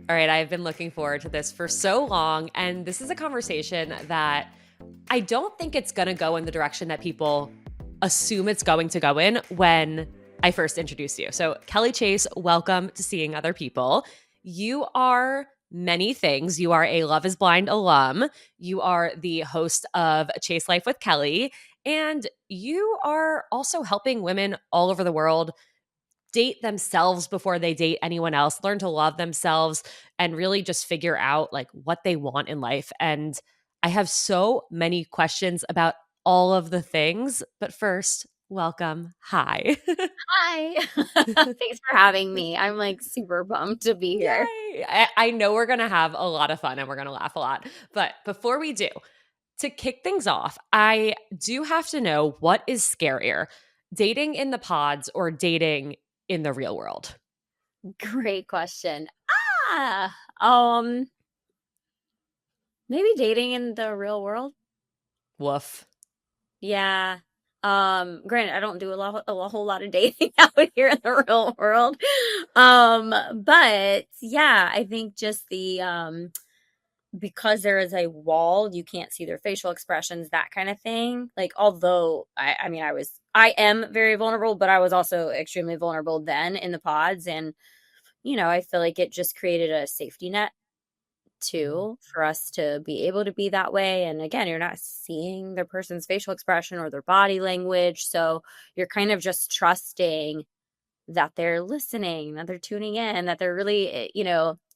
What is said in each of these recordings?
All right, I've been looking forward to this for so long. And this is a conversation that I don't think it's going to go in the direction that people assume it's going to go in when I first introduced you. So, Kelly Chase, welcome to Seeing Other People. You are many things. You are a Love is Blind alum, you are the host of Chase Life with Kelly, and you are also helping women all over the world date themselves before they date anyone else, learn to love themselves and really just figure out like what they want in life. And I have so many questions about all of the things, but first, welcome. Hi. Hi. Thanks for having me. I'm like super bummed to be here. Yay. I know we're going to have a lot of fun and we're going to laugh a lot. But before we do, to kick things off, I do have to know what is scarier, dating in the pods or dating in the real world? Great question. Ah, um, maybe dating in the real world. Woof. Yeah. Granted, I don't do a whole lot of dating out here in the real world. But yeah, I think just because there is a wall, you can't see their facial expressions, that kind of thing. Like, although I mean, I am very vulnerable, but I was also extremely vulnerable then in the pods. And, I feel like it just created a safety net Mhm. too for us to be able to be that way. And again, you're not seeing the person's facial expression or their body language. So you're kind of just trusting that they're listening, that they're tuning in, that they're really,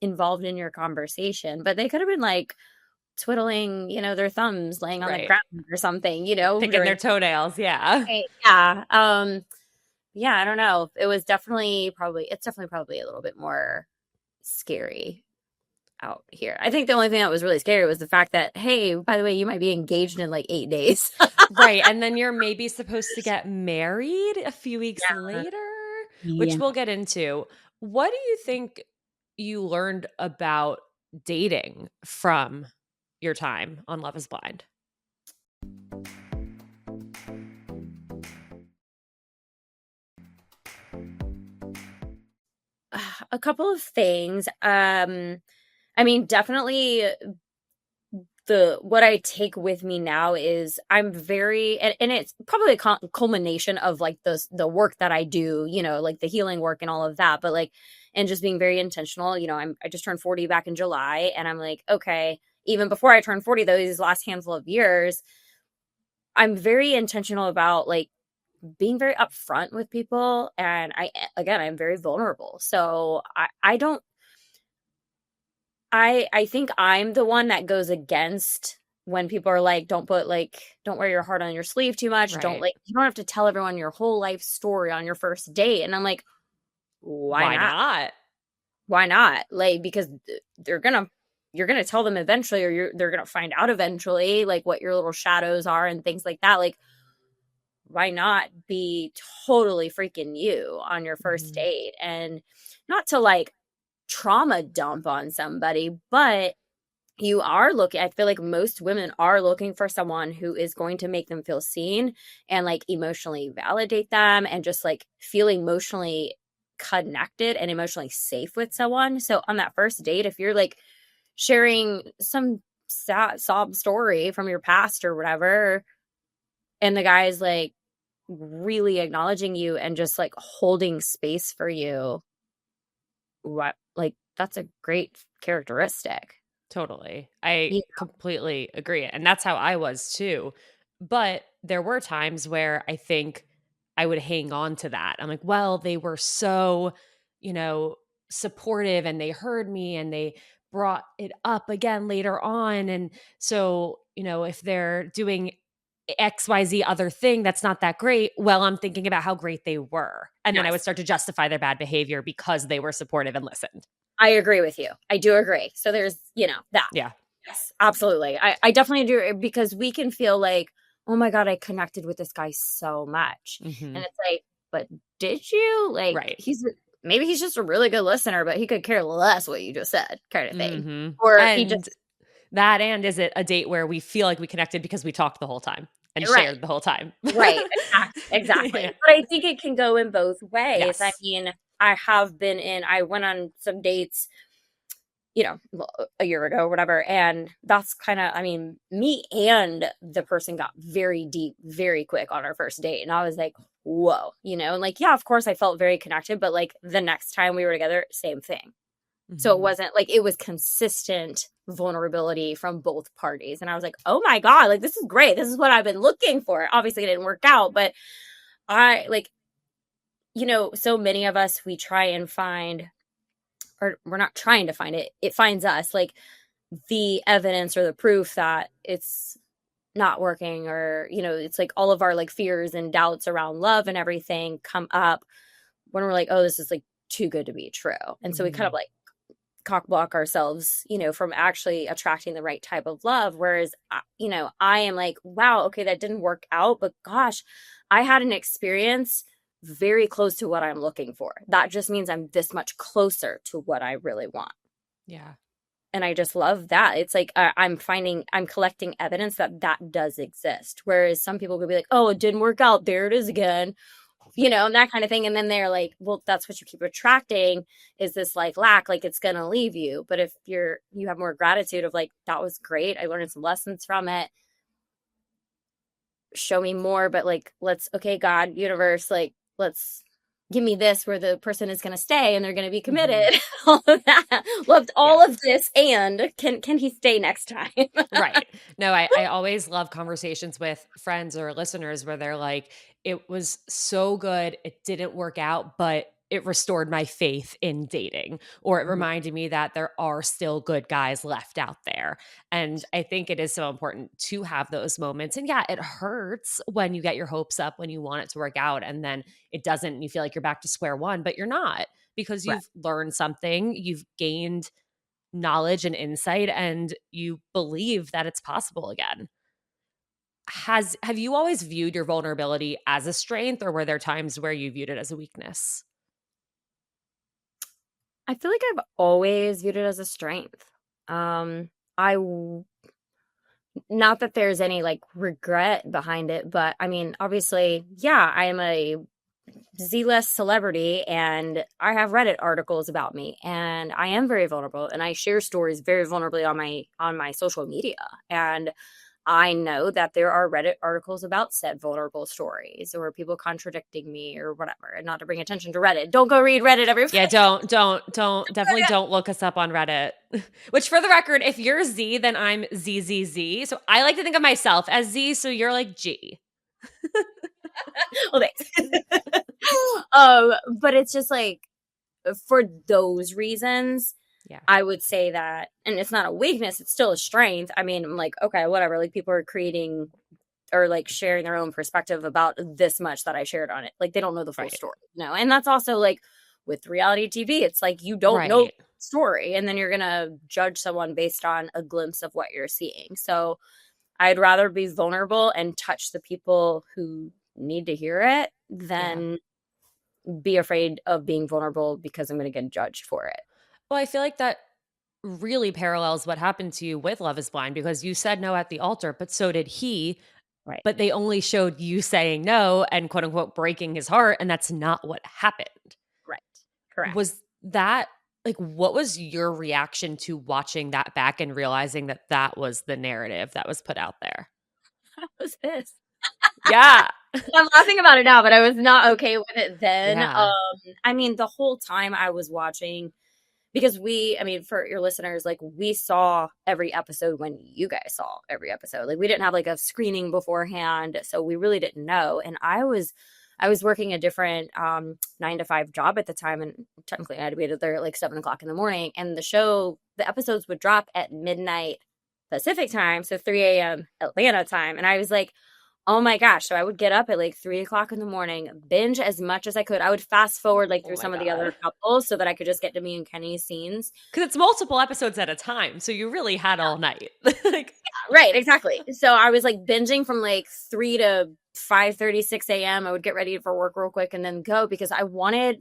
involved in your conversation. But they could have been like, twiddling, their thumbs laying on the Right. ground or something, Picking during their toenails, yeah. right, yeah. Yeah, I don't know. It's definitely probably a little bit more scary out here. I think the only thing that was really scary was the fact that, hey, by the way, you might be engaged in like 8 days. Right, and then you're maybe supposed to get married a few weeks Yeah. later, which Yeah. we'll get into. What do you think you learned about dating from your time on Love is Blind? A couple of things. I mean, definitely the what I take with me now is I'm very and it's probably a culmination of like the work that I do, like the healing work and all of that, but like and just being very intentional. I just turned 40 back in July, and I'm like, okay, even before I turned 40, though, these last handful of years, I'm very intentional about like being very upfront with people, and I'm very vulnerable. So I don't I think I'm the one that goes against when people are like, don't wear your heart on your sleeve too much. Don't Right. like, you don't have to tell everyone your whole life story on your first date. And I'm like, why Why not? not? Why not? Like, because you're gonna tell them eventually, or they're gonna find out eventually, like what your little shadows are and things like that. Like, why not be totally freaking you on your first Mhm. date? And not to like trauma dump on somebody, but I feel like most women are looking for someone who is going to make them feel seen and like emotionally validate them and just like feel emotionally connected and emotionally safe with someone. So on that first date, if you're like sharing some sad sob story from your past or whatever, and the guy's like really acknowledging you and just like holding space for you, what, like, that's a great characteristic. Totally. I Yeah. completely agree, and that's how I was too. But there were times where I think I would hang on to that. I'm like, "Well, they were so, you know, supportive and they heard me and they brought it up again later on, and so, if they're doing XYZ other thing that's not that great, well, I'm thinking about how great they were." And then I would Yes. start to justify their bad behavior because they were supportive and listened. I agree with you. I do agree. So there's, that. Yeah. Yes, absolutely. I definitely do because we can feel like, oh my God, I connected with this guy so much. And Mhm. it's like, but did you? Like, Right. maybe he's just a really good listener, but he could care less what you just said, kind of thing. Mhm. Or he And just, that, is it a date where we feel like we connected because we talked the whole time and right, shared the whole time? right, exactly. Yeah. But I think it can go in both ways. I Yes. mean, I went on some dates a year ago or whatever. And that's kind of, I mean, me and the person got very deep very quick on our first date. And I was like, whoa, and like, yeah, of course I felt very connected, but like the next time we were together, same thing. So it Mhm. wasn't like, it was consistent vulnerability from both parties. And I was like, oh my God, like this is great. This is what I've been looking for. Obviously it didn't work out, but I like, so many of us, we try and find, or we're not trying to find it, it finds us, like the evidence or the proof that it's not working, or it's like all of our like fears and doubts around love and everything come up when we're like, oh, this is like too good to be true. And so we kind of Mhm. like cock block ourselves, from actually attracting the right type of love. Whereas, I am like, wow, okay, that didn't work out, but gosh, I had an experience very close to what I'm looking for. That just means I'm this much closer to what I really want. Yeah. And I just love that. It's like, I'm collecting evidence that that does exist. Whereas some people could be like, oh, it didn't work out. There it is again, and that kind of thing. And then they're like, well, that's what you keep attracting, is this like lack, like it's going to leave you. But if you have more gratitude of like, that was great, I learned some lessons from it, show me more. But like, okay, God, universe, like, let's give me this where the person is going to stay and they're going to be Mhm. committed. All of that, loved all Yes. of this, and can he stay next time? Right. No, I always love conversations with friends or listeners where they're like, it was so good. It didn't work out, but it restored my faith in dating, or it Mhm. reminded me that there are still good guys left out there. And I think it is so important to have those moments. And yeah, it hurts when you get your hopes up, when you want it to work out, and then it doesn't, and you feel like you're back to square one, but you're not, because Right. you've learned something, you've gained knowledge and insight, and you believe that it's possible again. Have you always viewed your vulnerability as a strength, or were there times where you viewed it as a weakness? I feel like I've always viewed it as a strength. I w- Not that there's any like regret behind it, but I mean, obviously, yeah, I am a Z-list celebrity and I have Reddit articles about me, and I am very vulnerable and I share stories very vulnerably on my social media. And I know that there are Reddit articles about said vulnerable stories or people contradicting me or whatever. And not to bring attention to Reddit. Don't go read Reddit, everybody. Yeah, don't definitely don't look us up on Reddit. Which, for the record, if you're Z, then I'm ZZZ. So I like to think of myself as Z, so you're like G. Well, thanks. But it's just like, for those reasons, Yeah. I would say that, and it's not a weakness, it's still a strength. I mean, I'm like, okay, whatever. Like, people are creating or like sharing their own perspective about this much that I shared on it. Like, they don't know the full Right. story, And that's also like with reality TV, it's like you don't know the Right. story, and then you're gonna judge someone based on a glimpse of what you're seeing. So I'd rather be vulnerable and touch the people who need to hear it Yeah. than be afraid of being vulnerable because I'm going to get judged for it. Well, I feel like that really parallels what happened to you with Love is Blind, because you said no at the altar, but so did he. Right. But they only showed you saying no and quote unquote breaking his heart. And that's not what happened. Right. Correct. Was that like, what was your reaction to watching that back and realizing that that was the narrative that was put out there? I was pissed. Yeah. I'm laughing about it now, but I was not okay with it then. Yeah. I mean, the whole time I was watching, because I mean, for your listeners, like, we saw every episode when you guys saw every episode. Like, we didn't have like a screening beforehand, so we really didn't know. And I was working a different 9 to 5 job at the time, and technically I had to be there at like 7 o'clock in the morning. And the episodes would drop at midnight Pacific time, so 3 a.m. Atlanta time. And I was like, oh my gosh. So I would get up at like 3 o'clock in the morning, binge as much as I could. I would fast forward like Oh through my some of the God. other couples so that I could just get to me and Kenny's scenes. Because it's multiple episodes at a time. So you really had all night. Like, Right, exactly. So I was like binging from like 3 to 5:36 a.m. I would get ready for work real quick and then go, because I wanted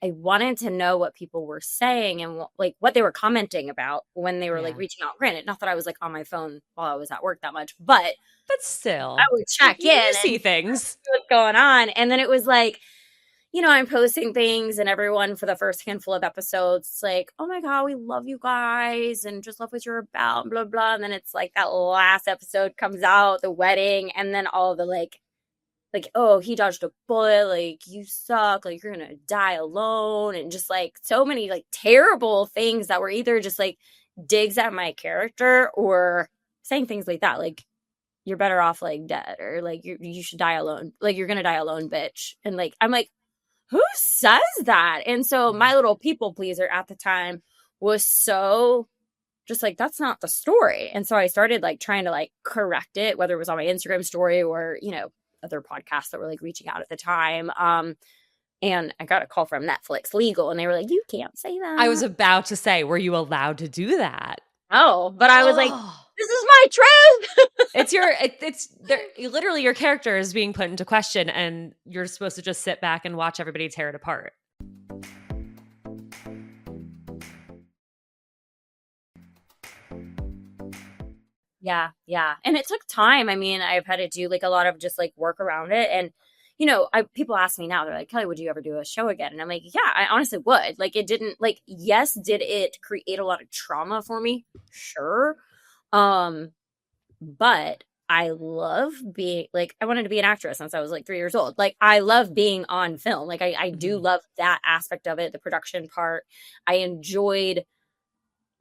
to know what people were saying and like what they were commenting about when they were like yeah. reaching out. Granted, not that I was like on my phone while I was at work that much, but But I still, would like, check you in and see things. see what's going on. And then it was like, I'm posting things and everyone for the first handful of episodes, it's like, oh my God, we love you guys and just love what you're about, blah, blah. And then it's like that last episode comes out, the wedding, and then all the oh, he dodged a bullet, like you suck, like you're gonna die alone, and just like so many like terrible things that were either just like digs at my character or saying things like that, like you're better off like dead, or like you should die alone, like you're gonna die alone, bitch. And like I'm like, who says that? And so my little people pleaser at the time was so just like, that's not the story. And so I started like trying to like correct it, whether it was on my Instagram story or, other podcasts that were like reaching out at the time. And I got a call from Netflix legal and they were like, you can't say that. I was about to say, were you allowed to do that? Oh, but I was like, this is my truth. Literally your character is being put into question and you're supposed to just sit back and watch everybody tear it apart. Yeah, yeah. And it took time. I mean, I've had to do like a lot of just like work around it. And, people ask me now, they're like, Kelly, would you ever do a show again? And I'm like, yeah, I honestly would. Like, it didn't, like, yes, did it create a lot of trauma for me? Sure. But I love being like, I wanted to be an actress since I was like 3 years old. Like, I love being on film. Like, I do love that aspect of it, the production part. I enjoyed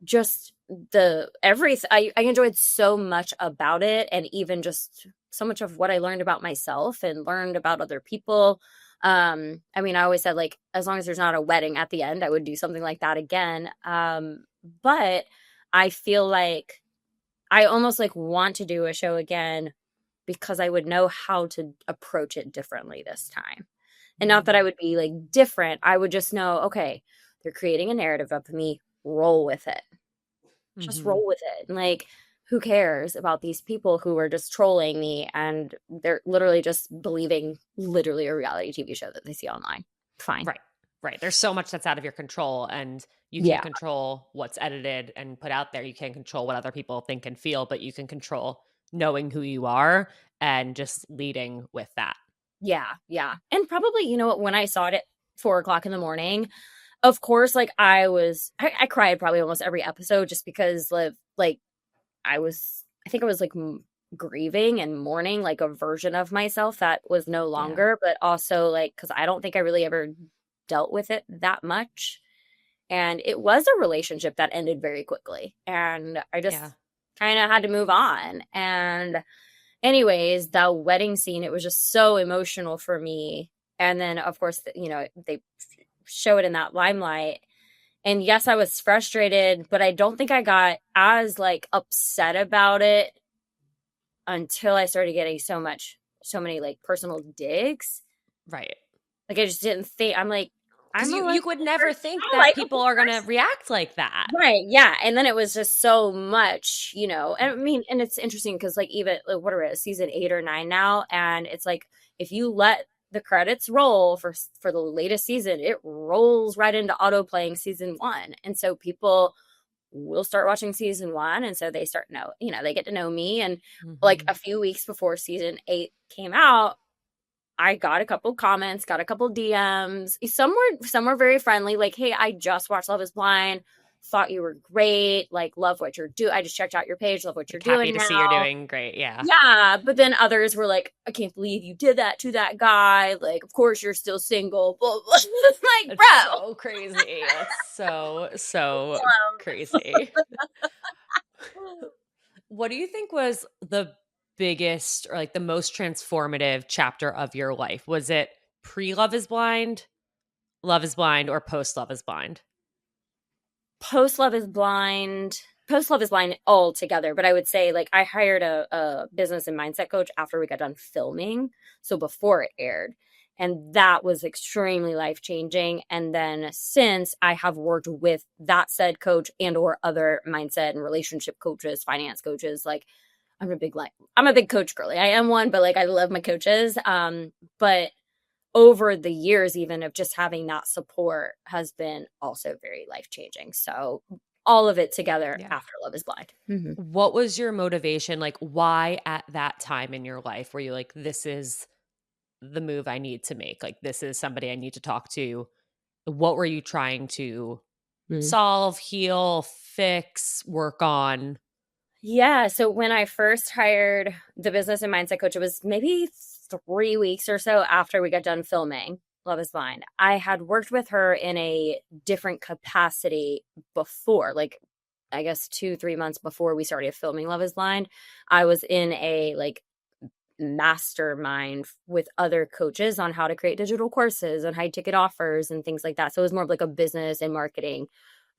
just I enjoyed so much about it, and even just so much of what I learned about myself and learned about other people. I mean, I always said like, as long as there's not a wedding at the end, I would do something like that again. But I feel like I almost like want to do a show again because I would know how to approach it differently this time. And not that I would be like different, I would just know, okay, they're creating a narrative of me, roll with it. Just roll with it. And like, who cares about these people who are just trolling me and they're literally just believing literally a reality TV show that they see online. Fine. Right. There's so much that's out of your control and you Yeah. can't control what's edited and put out there. You can't control what other people think and feel, but you can control knowing who you are and just leading with that. Yeah. Yeah. And probably, when I saw it at 4 o'clock in the morning, of course, like I cried probably almost every episode just because like I think I was like grieving and mourning like a version of myself that was no longer, but also like, cause I don't think I really ever dealt with it that much. And it was a relationship that ended very quickly. And I just kind of had to move on. And anyways, the wedding scene, it was just so emotional for me. And then of course, they show it in that limelight. And yes, I was frustrated, but I don't think I got as like upset about it until I started getting so many like personal digs. Right. Like I just didn't think, I'm like, you would never think that people are going to react like that. Right. Yeah. And then it was just so much, and I mean, and it's interesting because like even like, what are it, season 8 or 9 now? And it's like, if you let the credits roll for the latest season, it rolls right into auto playing season 1. And so people will start watching season 1. And so they they get to know me. And like a few weeks before season 8 came out, I got a couple comments, got a couple DMs. Some were very friendly, like, hey, I just watched Love is Blind, thought you were great, like, love what you're doing. I just checked out your page, love what you're doing. Happy to see you're doing great. Yeah. Yeah. But then others were like, I can't believe you did that to that guy. Like, of course you're still single. Blah, blah. Like, it's bro. So crazy. It's so crazy. What do you think was the biggest or like the most transformative chapter of your life? Was it pre-Love is Blind, Love is Blind, or post Love is Blind? Post Love is Blind all together. But I would say like I hired a business and mindset coach after we got done filming. So before it aired. And that was extremely life-changing. And then since I have worked with that said coach and or other mindset and relationship coaches, finance coaches, like I'm a big coach girly. I am one, but like I love my coaches. But over the years, even of just having that support has been also very life-changing. So all of it together after Love is Blind. What was your motivation? Like why at that time in your life were you like, this is the move I need to make. Like, this is somebody I need to talk to. What were you trying to solve, heal, fix, work on? Yeah. So when I first hired the business and mindset coach, it was maybe 3 weeks or so after we got done filming Love is Blind. I had worked with her in a different capacity before, like I guess 2, 3 months before we started filming Love is Blind. I was in a like mastermind with other coaches on how to create digital courses and high ticket offers and things like that. So it was more of like a business and marketing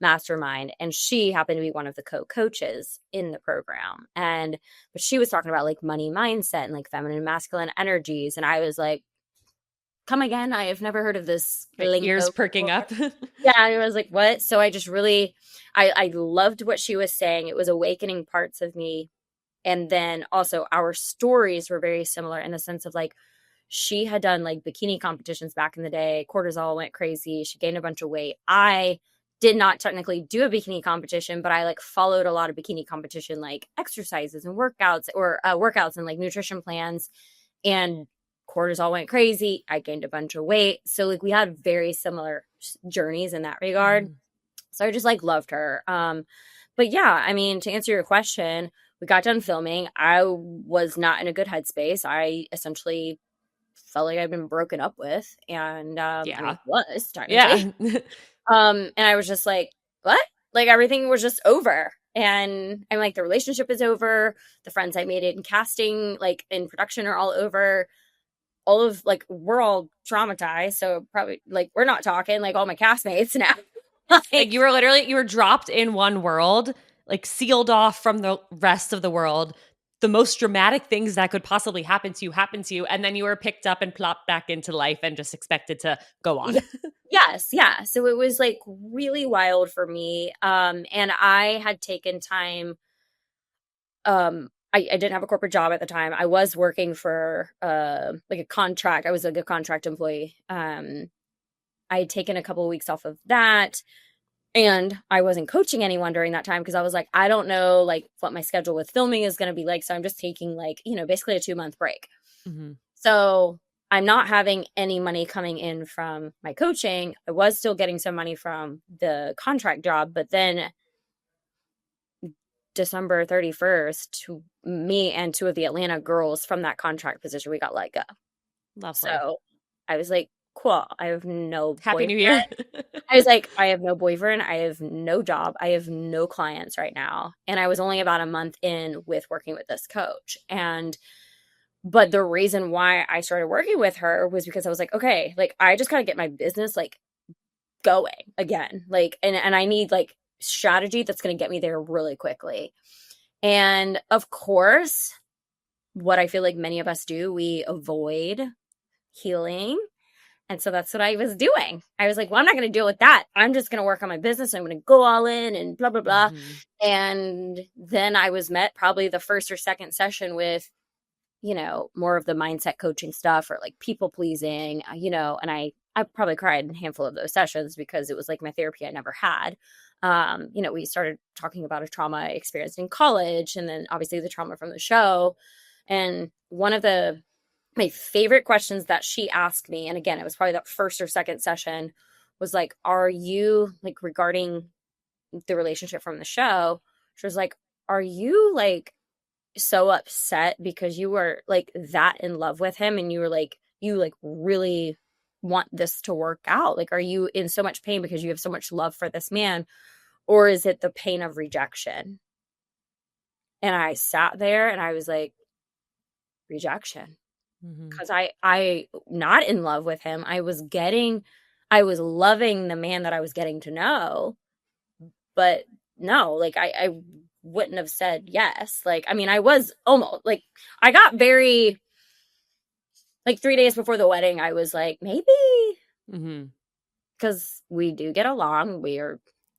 mastermind, and she happened to be one of the co-coaches in the program. But she was talking about like money mindset and like feminine and masculine energies, and I was like, come again, I have never heard of this Right, ears lingo perking before. up. Yeah, I was like, what? So I just really I loved what she was saying. It was awakening parts of me. And then also our stories were very similar in the sense of like she had done like bikini competitions back in the day. Cortisol went crazy. She gained a bunch of weight. I did not technically do a bikini competition, but I like followed a lot of bikini competition like exercises and workouts or workouts and like nutrition plans. And cortisol went crazy. I gained a bunch of weight. So like we had very similar journeys in that regard. Mhm. So I just like loved her. But yeah, I mean, to answer your question, we got done filming. I was not in a good headspace. I essentially felt like I'd been broken up with. And I mean, Yeah. was technically. Yeah. And I was just like, what? Like everything was just over. And I'm like, the relationship is over. The friends I made in casting, like in production, are all over. All of like, we're all traumatized. So probably like, we're not talking, like all my castmates now. Like, Like, you were dropped in one world, like sealed off from the rest of the world. The most dramatic things that could possibly happen to you, and then you were picked up and plopped back into life and just expected to go on. yeah. Yes, yeah. So it was like really wild for me. And I had taken time. I didn't have a corporate job at the time. I was working for like a contract. I was like a contract employee. I had taken a couple of weeks off of that. And I wasn't coaching anyone during that time because I was like, I don't know like what my schedule with filming is going to be like. So I'm just taking like, basically a 2 month break. Mhm. So I'm not having any money coming in from my coaching. I was still getting some money from the contract job, but then December 31st, me and two of the Atlanta girls from that contract position, we got let go. Lovely. So I was like, cool. I have no Happy boyfriend. New Year. I was like, I have no boyfriend. I have no job. I have no clients right now. And I was only about a month in with working with this coach. But the reason why I started working with her was because I was like, okay, like I just gotta get my business like going again. Like, and I need like strategy that's gonna get me there really quickly. And of course, what I feel like many of us do, we avoid healing. And so that's what I was doing. I was like, well, I'm not going to deal with that. I'm just going to work on my business. I'm going to go all in and blah, blah, blah. Mhm. And then I was met probably the first or second session with, more of the mindset coaching stuff or like people pleasing, and I probably cried in a handful of those sessions because it was like my therapy I never had. We started talking about a trauma experienced in college and then obviously the trauma from the show. And one of my favorite questions that she asked me, and again, it was probably that first or second session, was like, are you like regarding the relationship from the show? She was like, are you like so upset because you were like that in love with him and you like really want this to work out? Like, are you in so much pain because you have so much love for this man? Or is it the pain of rejection? And I sat there and I was like, rejection. Mhm. Because I not in love with him. I was loving the man that I was getting to know, but no, like I wouldn't have said yes. Like, I mean, I was almost like I got very like 3 days before the wedding, I was like, maybe Mhm. because we do get along.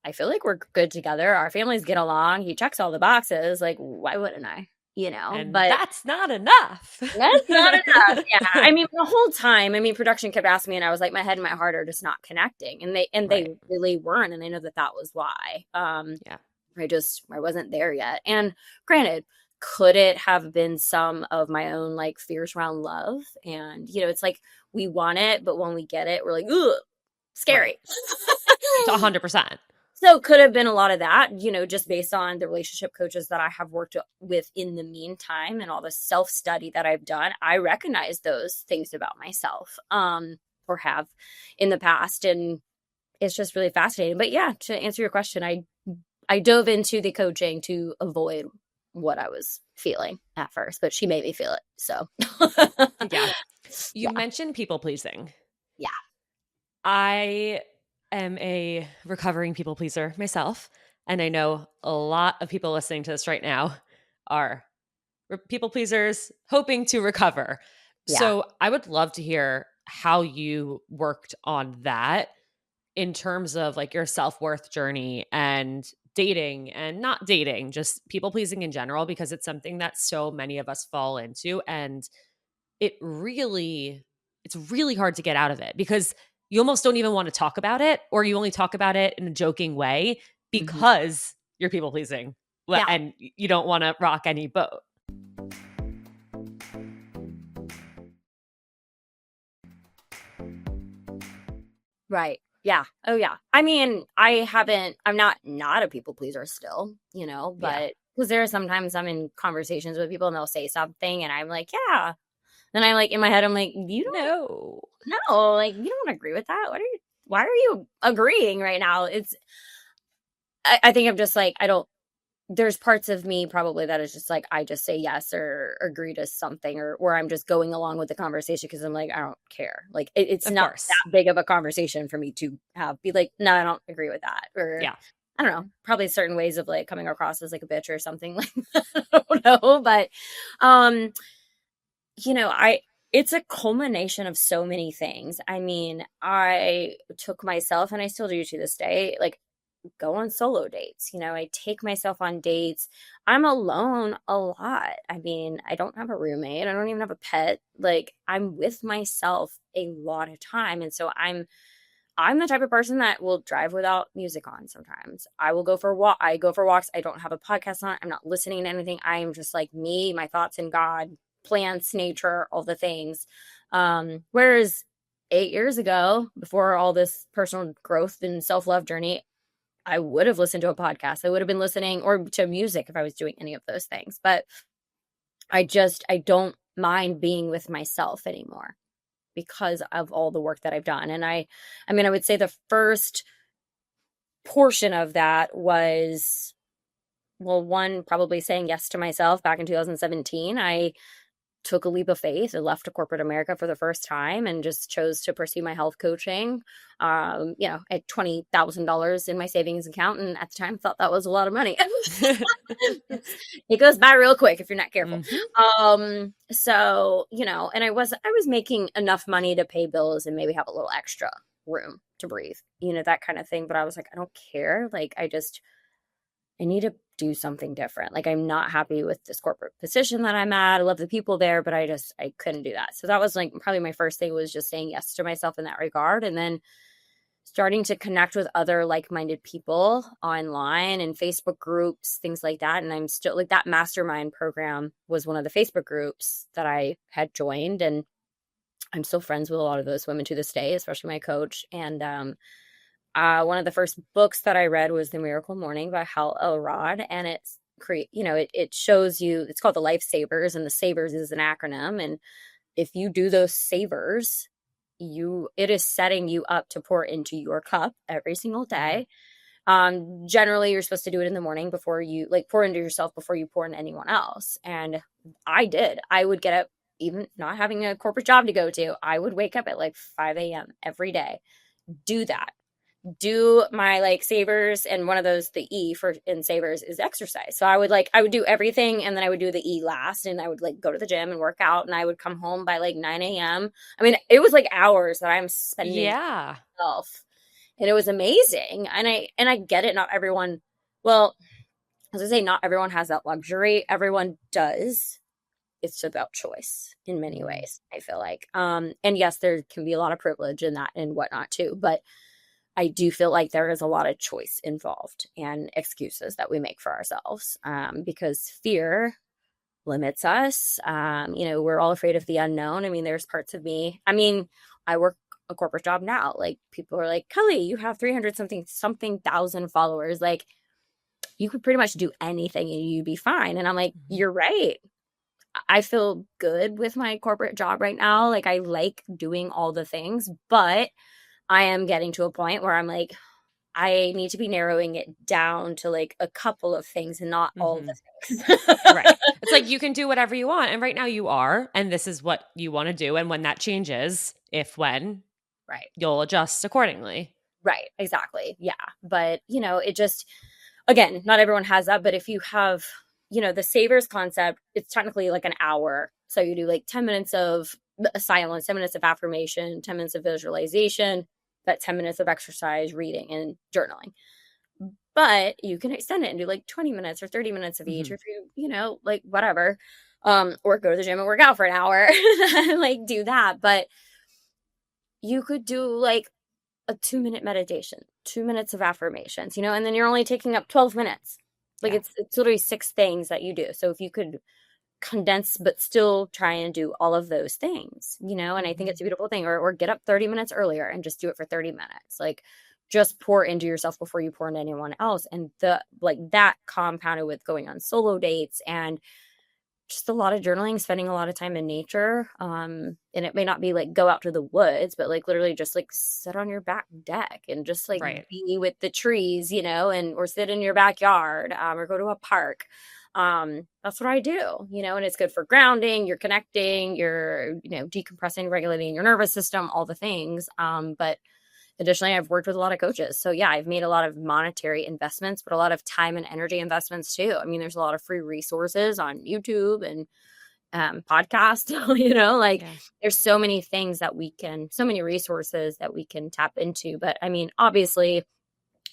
I feel like we're good together. Our families get along. He checks all the boxes. Like, why wouldn't I? And But that's not enough. that's not enough. Yeah. I mean, the whole time, I mean, production kept asking me and I was like, my head and my heart are just not connecting. And they Right. really weren't. And I know that that was why. Yeah. I wasn't there yet. And granted, could it have been some of my own like fears around love? And, it's like we want it, but when we get it, we're like, ugh, Right. scary. 100%. So could have been a lot of that, just based on the relationship coaches that I have worked with in the meantime and all the self-study that I've done. I recognize those things about myself, or have in the past. And it's just really fascinating. But yeah, to answer your question, I dove into the coaching to avoid what I was feeling at first, but she made me feel it. So Yeah. You yeah. mentioned people pleasing. Yeah. I am a recovering people pleaser myself. And I know a lot of people listening to this right now are people pleasers hoping to recover. Yeah. So I would love to hear how you worked on that in terms of like your self-worth journey and dating and not dating, just people pleasing in general, because it's something that so many of us fall into. And it really it's really hard to get out of it because you almost don't even want to talk about it, or you only talk about it in a joking way Mhm. because you're people pleasing Yeah. and you don't want to rock any boat. Right. Yeah. Oh, yeah. I mean, I'm not a people pleaser still, Yeah. but because there are sometimes I'm in conversations with people and they'll say something and I'm like, yeah. Then I'm like, in my head, I'm like, you don't No. know, like, you don't agree with that. Why are you agreeing right now? I think I'm just like, there's parts of me probably that is just like I just say yes or agree to something or I'm just going along with the conversation because I'm like I don't care. Like it's Of not course. that big of a conversation for me to be like no, I don't agree with that, or Yeah. I don't know, probably certain ways of like coming across as like a bitch or something like that. I don't know, but um I it's a culmination of so many things. I mean, I took myself and I still do to this day, like go on solo dates. I take myself on dates. I'm alone a lot. I mean, I don't have a roommate. I don't even have a pet. Like I'm with myself a lot of time. And so I'm the type of person that will drive without music on sometimes. I will go for a walk. I go for walks. I don't have a podcast on. I'm not listening to anything. I am just like me, my thoughts and God, plants, nature, all the things. Whereas 8 years ago, before all this personal growth and self-love journey, I would have listened to a podcast. I would have been listening or to music if I was doing any of those things. But I don't mind being with myself anymore because of all the work that I've done. And I mean, I would say the first portion of that was, well, one, probably saying yes to myself back in 2017. I took a leap of faith and left corporate America for the first time and just chose to pursue my health coaching. At $20,000 in my savings account, and at the time thought that was a lot of money. It goes by real quick if you're not careful. Mhm. So and I was making enough money to pay bills and maybe have a little extra room to breathe, that kind of thing. But I was like, I don't care. Like I need to do something different. Like I'm not happy with this corporate position that I'm at. I love the people there, but I couldn't do that. So that was like probably my first thing was just saying yes to myself in that regard. And then starting to connect with other like-minded people online and Facebook groups, things like that. And I'm still like that mastermind program was one of the Facebook groups that I had joined. And I'm still friends with a lot of those women to this day, especially my coach. And one of the first books that I read was The Miracle Morning by Hal Elrod, and it shows you. It's called the Life Savers, and the Savers is an acronym. And if you do those savers, it is setting you up to pour into your cup every single day. Generally, you're supposed to do it in the morning before you like pour into yourself before you pour into anyone else. And I did. I would get up, even not having a corporate job to go to. I would wake up at like 5 a.m. every day, do that, do my like savers, and one of those, the E for in savers is exercise. So I would do everything and then I would do the E last, and I would like go to the gym and work out, and I would come home by like 9 a.m. I mean, it was like hours that I'm spending Yeah. myself, and it was amazing. And I get it. Not everyone, well, as I say, not everyone has that luxury. Everyone does. It's about choice in many Mhm. ways, I feel like. And yes, there can be a lot of privilege in that and whatnot too, but I do feel like there is a lot of choice involved and excuses that we make for ourselves, because fear limits us. We're all afraid of the unknown. I mean, there's parts of me. I mean, I work a corporate job now. Like people are like, Kelly, you have 300 something thousand followers. Like you could pretty much do anything and you'd be fine. And I'm like, Mhm. you're right. I feel good with my corporate job right now. Like I like doing all the things, but I am getting to a point where I'm like, I need to be narrowing it down to like a couple of things and not all Mhm. the things. Right. It's like you can do whatever you want. And right now you are. And this is what you want to do. And when that changes, if when, Right. you'll adjust accordingly. Right. Exactly. Yeah. But, it just, again, not everyone has that. But if you have, the savers concept, it's technically like an hour. So you do like 10 minutes of silence, 10 minutes of affirmation, 10 minutes of visualization, that 10 minutes of exercise, reading, and journaling. But you can extend it and do like 20 minutes or 30 minutes of each, or Mhm. if like whatever, or go to the gym and work out for an hour, like do that. But you could do like a 2-minute meditation, 2 minutes of affirmations, and then you're only taking up 12 minutes. Like Yeah. it's literally 6 things that you do. So if you could condense but still try and do all of those things, and I think it's Mhm. a beautiful thing. Or get up 30 minutes earlier and just do it for 30 minutes. Like just pour into yourself before you pour into anyone else. And the like that compounded with going on solo dates and just a lot of journaling, spending a lot of time in nature. And it may not be like go out to the woods, but like literally just like sit on your back deck and just like Right. be with the trees, and or sit in your backyard, or go to a park. That's what I do, and it's good for grounding, you're connecting, you're, decompressing, regulating your nervous system, all the things. But additionally, I've worked with a lot of coaches. So yeah, I've made a lot of monetary investments, but a lot of time and energy investments too. I mean, there's a lot of free resources on YouTube and podcast, like Yeah. there's so many things that so many resources that we can tap into. But I mean, obviously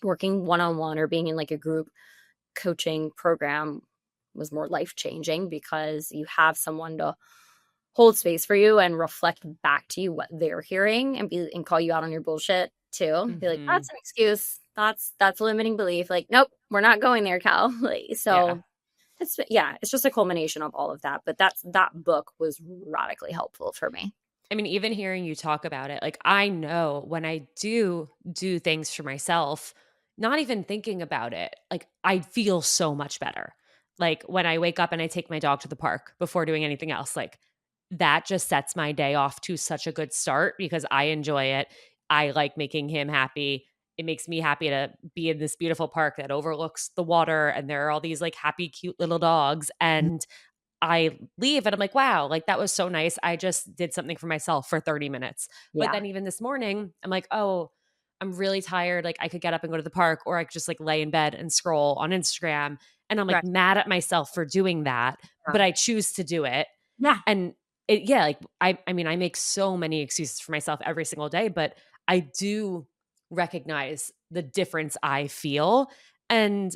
working one-on-one or being in like a group coaching program was more life-changing because you have someone to hold space for you and reflect back to you what they're hearing and call you out on your bullshit too. Be like, Mhm. that's an excuse. That's a limiting belief. Like, nope, we're not going there, Cal. Like, Yeah. so it's just a culmination of all of that. But that book was radically helpful for me. I mean, even hearing you talk about it, like I know when I do things for myself, not even thinking about it, like I feel so much better. Like when I wake up and I take my dog to the park before doing anything else, like that just sets my day off to such a good start because I enjoy it. I like making him happy. It makes me happy to be in this beautiful park that overlooks the water and there are all these like happy cute little dogs and I leave and I'm like, wow, like that was so nice. I just did something for myself for 30 minutes. But Yeah. then even this morning, I'm like, oh, I'm really tired. Like I could get up and go to the park or I could just like lay in bed and scroll on Instagram. And I'm like Right. mad at myself for doing that, Yeah. but I choose to do it. Yeah. And yeah, like I mean, I make so many excuses for myself every single day, but I do recognize the difference I feel. And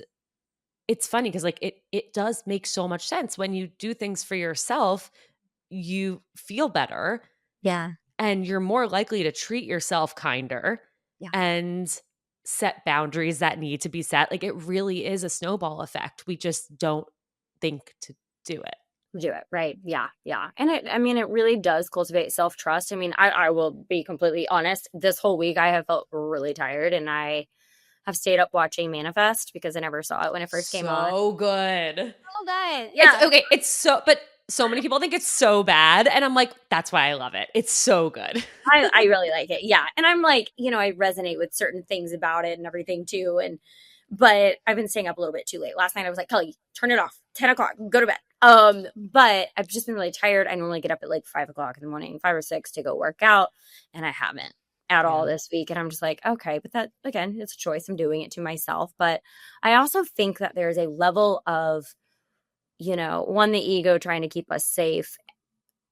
it's funny because like it does make so much sense when you do things for yourself, you feel better Yeah. and you're more likely to treat yourself kinder Yeah. and set boundaries that need to be set. Like it really is a snowball effect. We just don't think to do it. Do it. Right. Yeah. Yeah. And I mean, it really does cultivate self trust. I mean, I will be completely honest. This whole week, I have felt really tired and I have stayed up watching Manifest because I never saw it when it first came on. So good. Oh, good. It's Yeah. okay. It's so, but so many people think it's so bad. And I'm like, that's why I love it. It's so good. I really like it. Yeah. And I'm like, I resonate with certain things about it and everything too. But I've been staying up a little bit too late. Last night I was like, Kelly, turn it off. 10 o'clock, go to bed. But I've just been really tired. I normally get up at like 5 o'clock in the morning, 5 or 6 to go work out. And I haven't at all Yeah. this week. And I'm just like, okay, but that again, it's a choice. I'm doing it to myself. But I also think that there's a level of, one, the ego trying to keep us safe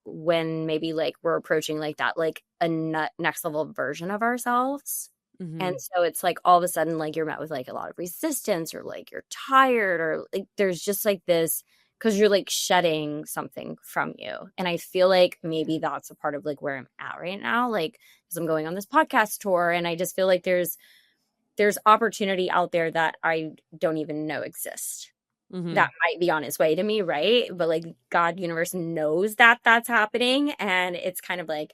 when maybe like we're approaching like that, like a next level version of ourselves. And Hmm. so it's like all of a sudden, like you're met with like a lot of resistance or like you're tired or like there's just like this because you're like shedding something from you. And I feel like maybe that's a part of like where I'm at right now. Like, because I'm going on this podcast tour and I just feel like there's opportunity out there that I don't even know exist. Hmm. that might be on its way to me, right? But like God universe knows that that's happening, and it's kind of like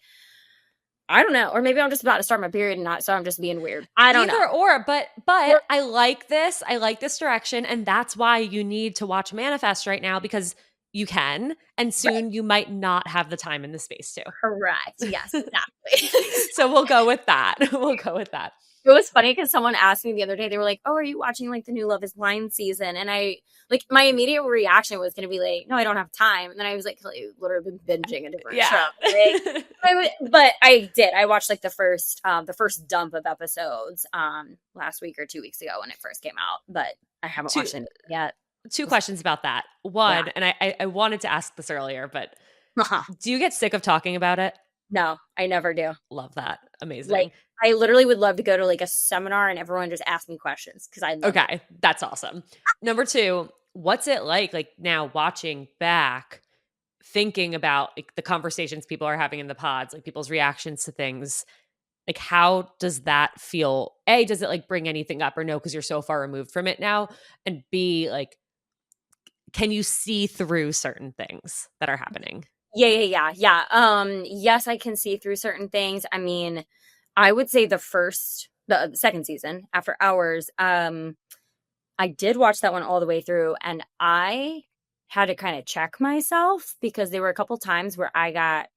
I don't know, or maybe I'm just about to start my period and not, so I'm just being weird. I don't know. Either or, but Or I like this. I like this direction, and that's why you need to watch Manifest right now because you can, and right, soon you might not have the time and the space correct. to. Yes, exactly. So we'll go with that. We'll go with that. It was funny because someone asked me the other day, they were like, "Oh, are you watching like the new Love is Blind season?" And I like my immediate reaction was going to be like, "No, I don't have time." And then I was like, literally been binging a different show. Yeah. Like, but I did. I watched like the first dump of episodes last week or 2 weeks ago when it first came out, but I haven't two watched it yet. two questions about that. Yeah. One, and I wanted to ask this earlier, but Uh-huh. do you get sick of talking about it? No, I never do. Love that. Like Amazing. I literally would love to go to like a seminar and everyone just ask me questions because I love it. Okay, that's awesome. Number two, what's it like now watching back, thinking about like the conversations people are having in the pods, like people's reactions to things? Like, how does that feel? A, does it like bring anything up or no, because you're so far removed from it now? And B, like, can you see through certain things that are happening? Yeah. Yes, I can see through certain things. I mean, I would say the second season, After Hours, I did watch that one all the way through, and I had to kind of check myself because there were a couple times where I got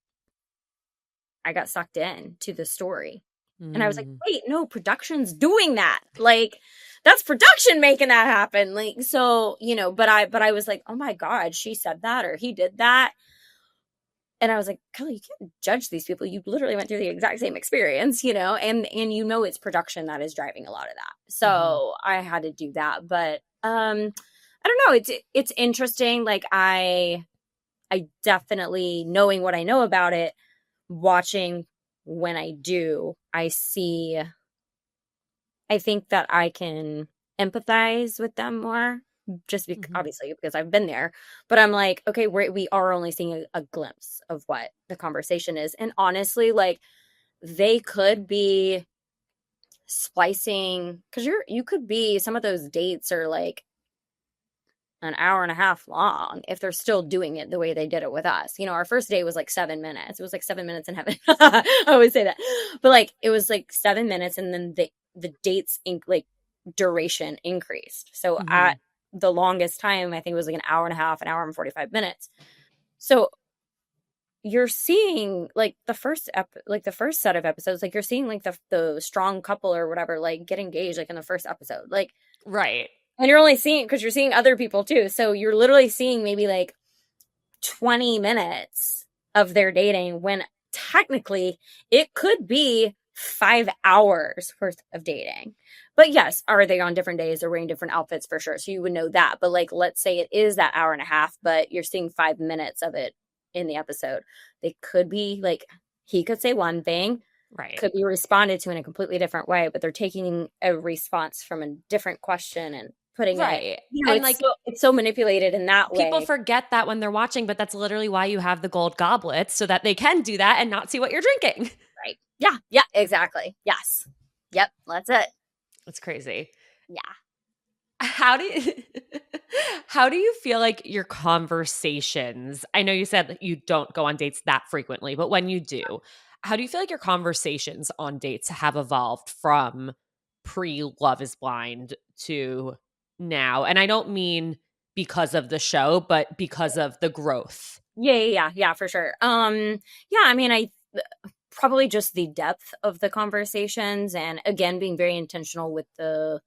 sucked in to the story. And I was like, Mm. wait, no, production's doing that. Like, that's production making that happen. Like, so, but I was like, oh my God, she said that or he did that. And I was like, Kelly, you can't judge these people. You literally went through the exact same experience, and it's production that is driving a lot of that. Mhm. So I had to do that. But I don't know. It's interesting. Like I definitely, knowing what I know about it, watching when I do, I think that I can empathize with them more, just Mhm. obviously because I've been there. But I'm like, okay, we are only seeing a glimpse of what the conversation is, and honestly, like they could be splicing because you could be some of those dates are like an hour and a half long if they're still doing it the way they did it with us. Our first date was like 7 minutes. It was like 7 minutes in heaven. I always say that. But like it was like 7 minutes and then the dates like duration increased. So at Mhm. the longest time, I think it was like an hour and a half, an hour and 45 minutes. So you're seeing like the first set of episodes, like you're seeing like the strong couple or whatever, like get engaged like in the first episode. Like Right. and you're only seeing because you're seeing other people too. So you're literally seeing maybe like 20 minutes of their dating when technically it could be 5 hours worth of dating. But yes, are they on different days? They're wearing different outfits for sure. So you would know that. But like, let's say it is that hour and a half, but you're seeing 5 minutes of it in the episode. They could be like, he could say one thing, Right. could be responded to in a completely different way, but they're taking a response from a different question and putting it, Right. And like it's so manipulated in that people way. forget that when they're watching, but that's literally why you have the gold goblets so that they can do that and not see what you're drinking. Right. Yeah, exactly. Yes. Yep, that's it. That's crazy. Yeah. How do you how do you feel like your conversations, I know you said that you don't go on dates that frequently, but when you do, how do you feel like your conversations on dates have evolved from pre Love is Blind to now? And I don't mean because of the show, but because of the growth. Yeah, for sure. Yeah, I mean, I probably just the depth of the conversations and again being very intentional with the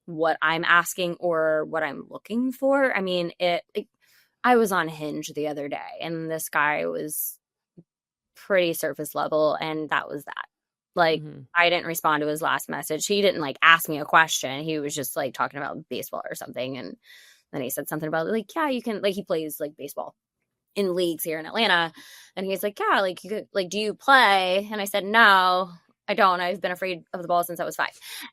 what I'm asking or what I'm looking for. I mean, I was on Hinge the other day and this guy was pretty surface level and that was that. Like Mhm. I didn't respond to his last message. He didn't like ask me a question. He was just like talking about baseball or something and then he said something about like yeah, you can like he plays like baseball in leagues here in Atlanta and he's like yeah, like you could like do you play? And I said no. I don't. I've been afraid of the ball since I was 5.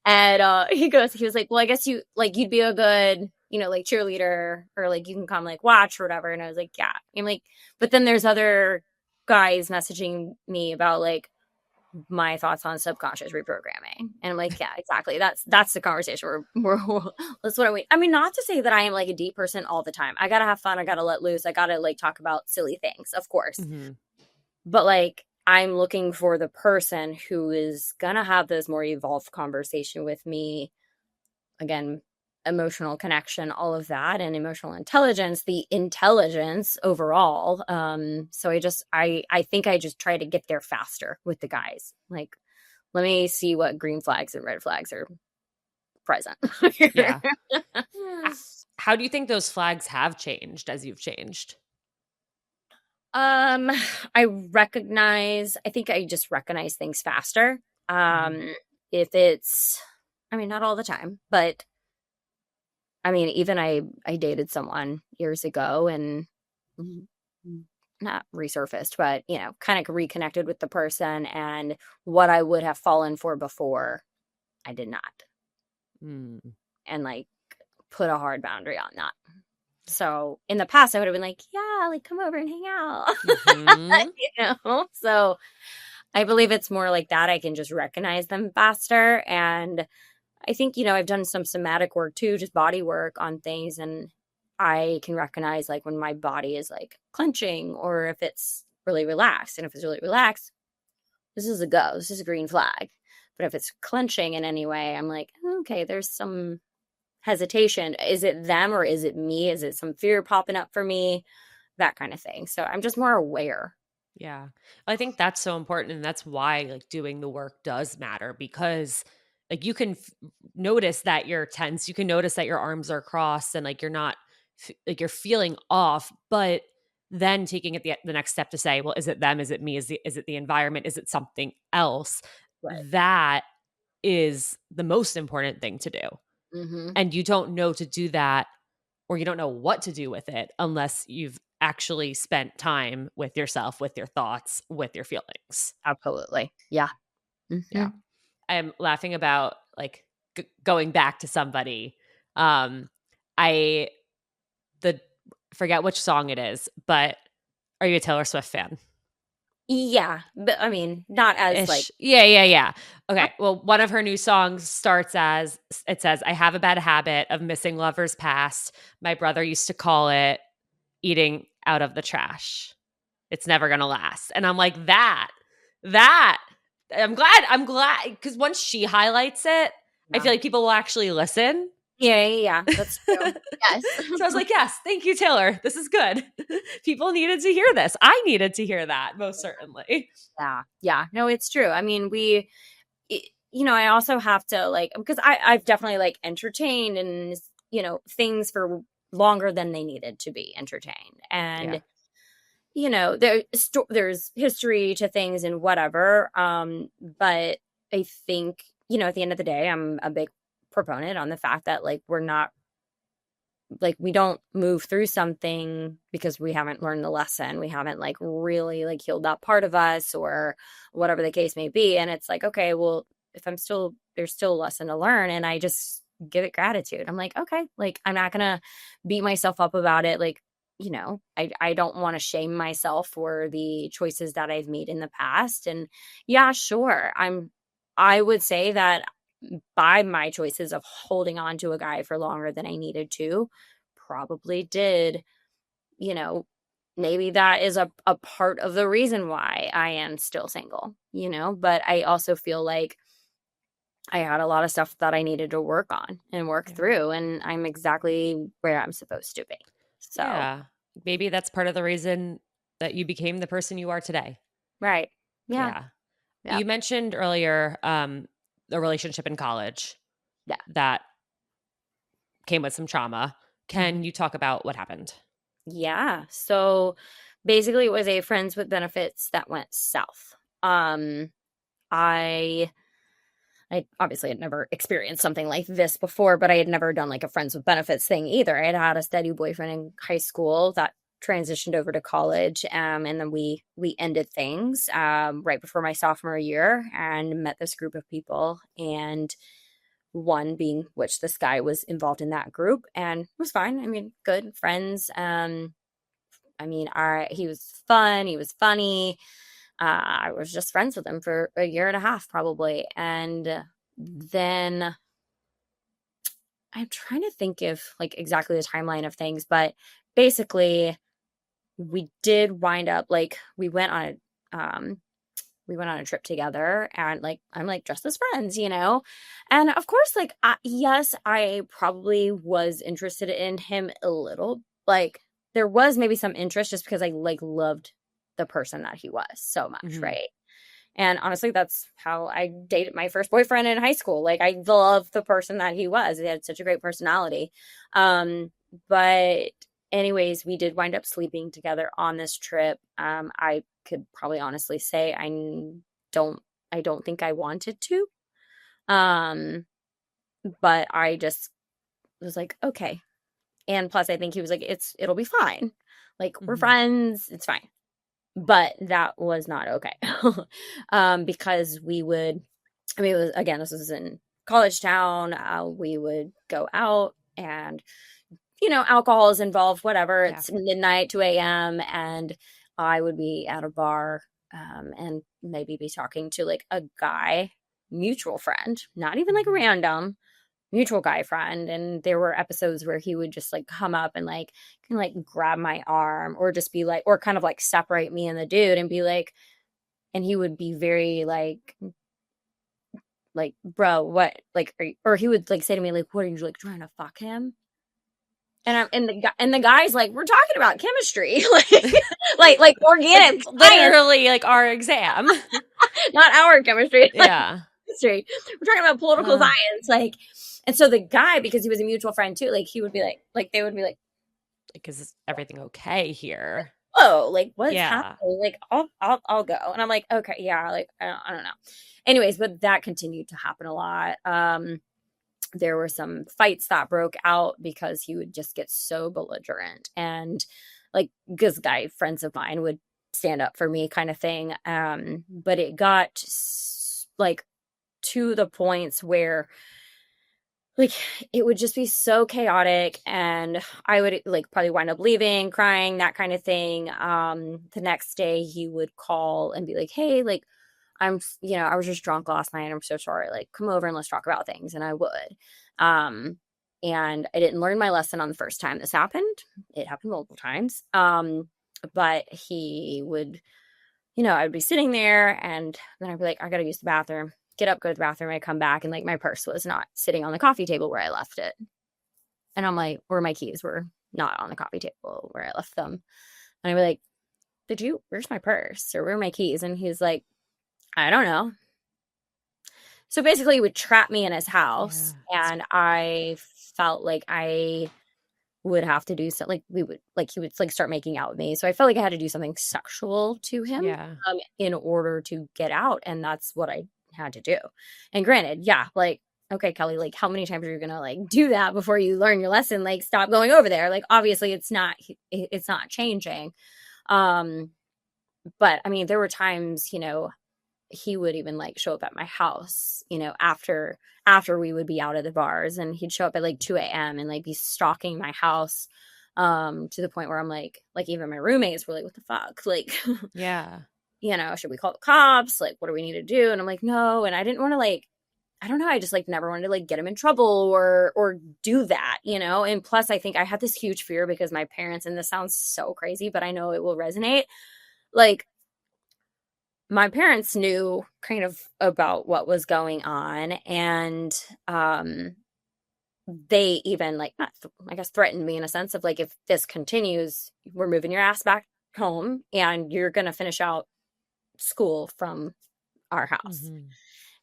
And he was like, well, I guess you'd be a good, like cheerleader or like you can come like watch or whatever. And I was like, yeah. I'm like, but then there's other guys messaging me about like my thoughts on subconscious reprogramming. And I'm like, yeah, exactly. That's the conversation that's what I mean, not to say that I am like a deep person all the time. I gotta have fun. I gotta let loose. I gotta like talk about silly things, of course. Mm-hmm. But like, I'm looking for the person who is gonna have this more evolved conversation with me. Again, emotional connection, all of that, and emotional intelligence, the intelligence overall. So I think I just try to get there faster with the guys. Like, let me see what green flags and red flags are present. Yeah. How do you think those flags have changed as you've changed? um, I think I just recognize things faster. Mm-hmm. If it's, I mean, not all the time, but I mean, even I dated someone years ago and not resurfaced, but kind of reconnected with the person, and what I would have fallen for before, I did not. Mm. And like put a hard boundary on that. So in the past I would have been like, yeah, like come over and hang out. Mm-hmm. So I believe it's more like that. I can just recognize them faster. And I think, I've done some somatic work too, just body work on things. And I can recognize like when my body is like clenching or if it's really relaxed. And if it's really relaxed, this is a go. This is a green flag. But if it's clenching in any way, I'm like, okay, there's some hesitation. Is it them or is it me? Is it some fear popping up for me? That kind of thing. So I'm just more aware. Yeah. I think that's so important. And that's why like doing the work does matter because like you can notice that you're tense. You can notice that your arms are crossed and like you're not like you're feeling off, but then taking it the next step to say, well, is it them? Is it me? Is it the environment? Is it something else? Right. That is the most important thing to do. Mm-hmm. And you don't know to do that or you don't know what to do with it unless you've actually spent time with yourself, with your thoughts, with your feelings. Absolutely. Yeah. Mm-hmm. Yeah. I'm laughing about like going back to somebody. Um I the forget which song it is, but are you a Taylor Swift fan? Yeah. But I mean, not as like, Ish. Yeah, yeah, yeah. Okay. Well, one of her new songs starts as it says, I have a bad habit of missing lovers past. My brother used to call it eating out of the trash. It's never gonna last. And I'm like, that I'm glad because once she highlights it, I yeah. feel like people will actually listen. Yeah, yeah, yeah. That's true. Yes. So I was like, yes, thank you, Taylor. This is good. People needed to hear this. I needed to hear that, most certainly. Yeah. Yeah. No, it's true. I mean, I also have to like, because I've definitely like entertained and, things for longer than they needed to be entertained. Yeah. And, there's history to things and whatever. But I think, at the end of the day, I'm a big proponent on the fact that like we're not like we don't move through something because we haven't learned the lesson. We haven't like really like healed that part of us or whatever the case may be. And it's like, okay, well, if there's still a lesson to learn, and I just give it gratitude. I'm like, okay, like I'm not gonna beat myself up about it. Like, I don't want to shame myself for the choices that I've made in the past. And yeah, sure. I would say that by my choices of holding on to a guy for longer than I needed to, probably did, you know, maybe that is a part of the reason why I am still single, but I also feel like I had a lot of stuff that I needed to work on and work Yeah. through, and I'm exactly where I'm supposed to be. So, Yeah. Maybe that's part of the reason that you became the person you are today. right. Yeah. Yeah. Yeah. You mentioned earlier a relationship in college Yeah. that came with some trauma. Mhm. Can you talk about what happened? Yeah. So basically it was a friends with benefits that went south. I I obviously had never experienced something like this before, but I had never done like a friends with benefits thing either. I had had a steady boyfriend in high school that transitioned over to college, and then we ended things right before my sophomore year and met this group of people, and one being which this guy was involved in that group and it was fine. I mean, good friends. I mean, he was fun, he was funny. I was just friends with him for a year and a half probably. And then I'm trying to think of like exactly the timeline of things, but basically we did wind up like we went on a trip together, and like I'm like just as friends, you know. And of course like yes, I probably was interested in him a little, like there was maybe some interest just because I like loved the person that he was so much, Mhm. right? And honestly, that's how I dated my first boyfriend in high school. Like I loved the person that he was. He had such a great personality. But anyways, we did wind up sleeping together on this trip. I could probably honestly say don't I don't think I wanted to. Um, but I just was like, okay. And plus I think he was like, it'll be fine. Like we're Mhm. friends, it's fine. But that was not okay. Because we would, I mean, it was, again, this was in college town. We would go out and, you know, alcohol is involved, whatever. Yeah. It's midnight, 2 a.m. And I would be at a bar, and maybe be talking to like a guy, mutual friend, not even like Mhm. random, mutual guy friend. And there were episodes where he would just like come up and like kind of like grab my arm, or just be like, or kind of like separate me and the dude and be like, and he would be very like bro, what, like are you, or he would like say to me like, what are you like trying to fuck him? And I'm and the guy's like, we're talking about chemistry, like Like organic science, literally like our exam. not our chemistry, like Yeah. history. We're talking about political Uh, science, like. And so the guy, because he was a mutual friend too, like he would be like they would be like, like, is everything okay here? "Oh, like what's Yeah. happening? Like I'll go." And I'm like, "Okay, yeah, like I don't know." Anyways, but that continued to happen a lot. There were some fights that broke out because he would just get so belligerent, and like this guy friends of mine would stand up for me kind of thing. But it got like to the points where like it would just be so chaotic, and I would like probably wind up leaving, crying, that kind of thing. The next day he would call and be like, hey, like you know, I was just drunk last night, I'm so sorry, like come over and let's talk about things. And I would. um and I didn't learn my lesson on the first time this happened. It happened multiple times. But he would, you know, I'd be sitting there and then I'd be like, I gotta use the bathroom. Get up, go to the bathroom. I come back and like my purse was not sitting on the coffee table where I left it. And I'm like, or my keys were not on the coffee table where I left them. And I'd be like, where's my purse? Or where are my keys? And he's like, I don't know. So basically, he would trap me in his Yeah. house. And I felt like I would have to do something, like we would like he would like start making out with me. So I felt like I had to do something sexual to him, Yeah. in order to get out, and that's what I had to do. And granted, yeah, like okay, Kelly, like how many times are you gonna like do that before you learn your lesson? Like stop going over there. Like obviously, it's not changing. Um, but I mean, there were times, you know, he would even like show up at my house, you know, after we would be out of the bars, and he'd show up at like 2 a.m. and like be stalking my house, to the point where I'm like even my roommates were like, what the fuck? Like, Yeah. you know, should we call the cops? Like, what do we need to do? And I'm like, no. And I didn't want to like, I don't know, I just like never wanted to like get him in trouble or do that, you know? And plus I think I had this huge fear because my parents, and this sounds so crazy, but I know it will resonate. Like my parents knew kind of about what was going on, and they even like not I guess threatened me in a sense of like, if this continues, we're moving your ass back home and you're going to finish out school from our house. Mhm.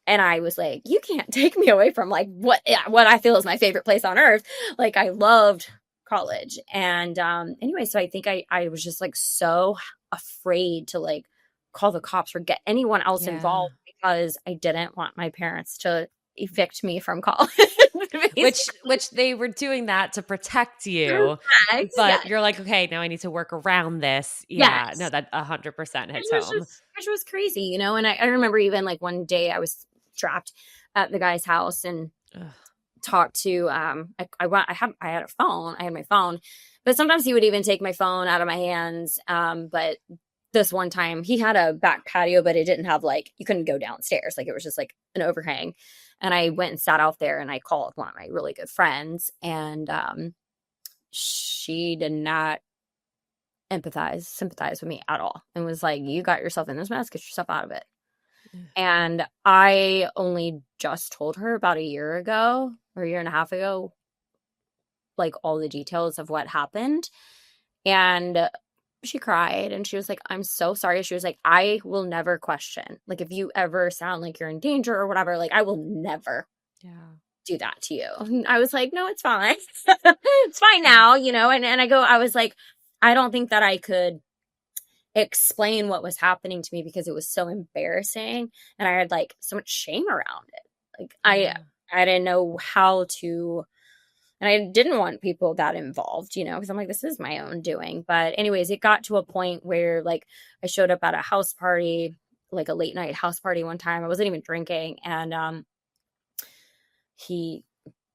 And I was like, you can't take me away from like what I feel is my favorite place on earth. Like I loved college. And anyway, so I think I was just like so afraid to like call the cops or get anyone else Yeah. involved, because I didn't want my parents to evict me from college. Which they were doing that to protect you, Correct. but Yes. you're like, okay, now I need to work around this. Yeah. No, Yes. that 100% Which hits was home. just, which was crazy, you know. And I remember even like one day I was trapped at the guy's house and Ugh. talked to I had a phone, I had my phone, but sometimes he would even take my phone out of my hands. But this one time he had a back patio, but it didn't have like, you couldn't go downstairs. Like it was just like an overhang. And I went and sat out there and I called one of my really good friends, and she did not sympathize with me at all, and was like, you got yourself in this mess, get yourself out of it. And I only just told her about a year ago or a year and a half ago, like all the details of what happened. And she cried and she was like, I'm so sorry. She was like, I will never question. Like, if you ever sound like you're in danger or whatever, like, I will never do that to you. And I was like, no, it's fine. It's fine now, you know? And I was like, I don't think that I could explain what was happening to me because it was so embarrassing. And I had like so much shame around it. Like, I didn't know how to, and I didn't want people that involved, you know, because I'm like, this is my own doing. But anyways, it got to a point where like I showed up at a house party, like a late night house party one time. I wasn't even drinking. And he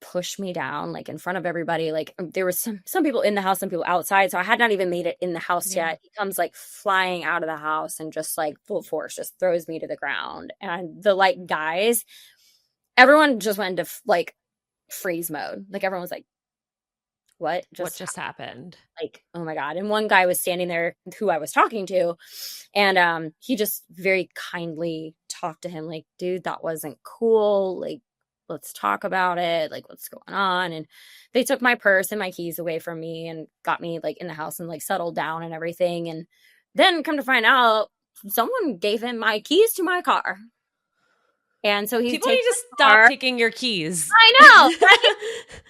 pushed me down like in front of everybody. Like there was some people in the house, some people outside. So I had not even made it in the house yet. He comes like flying out of the house and just like full force just throws me to the ground. And the like guys, everyone just went into like freeze mode. Like everyone was like, what just happened? Like, oh my God. And one guy was standing there who I was talking to, and he just very kindly talked to him like, dude, that wasn't cool. Like, let's talk about it. Like, what's going on? And they took my purse and my keys away from me and got me like in the house and like settled down and everything. And then come to find out, someone gave him my keys to my car. And so people need to stop taking your keys. I know, right?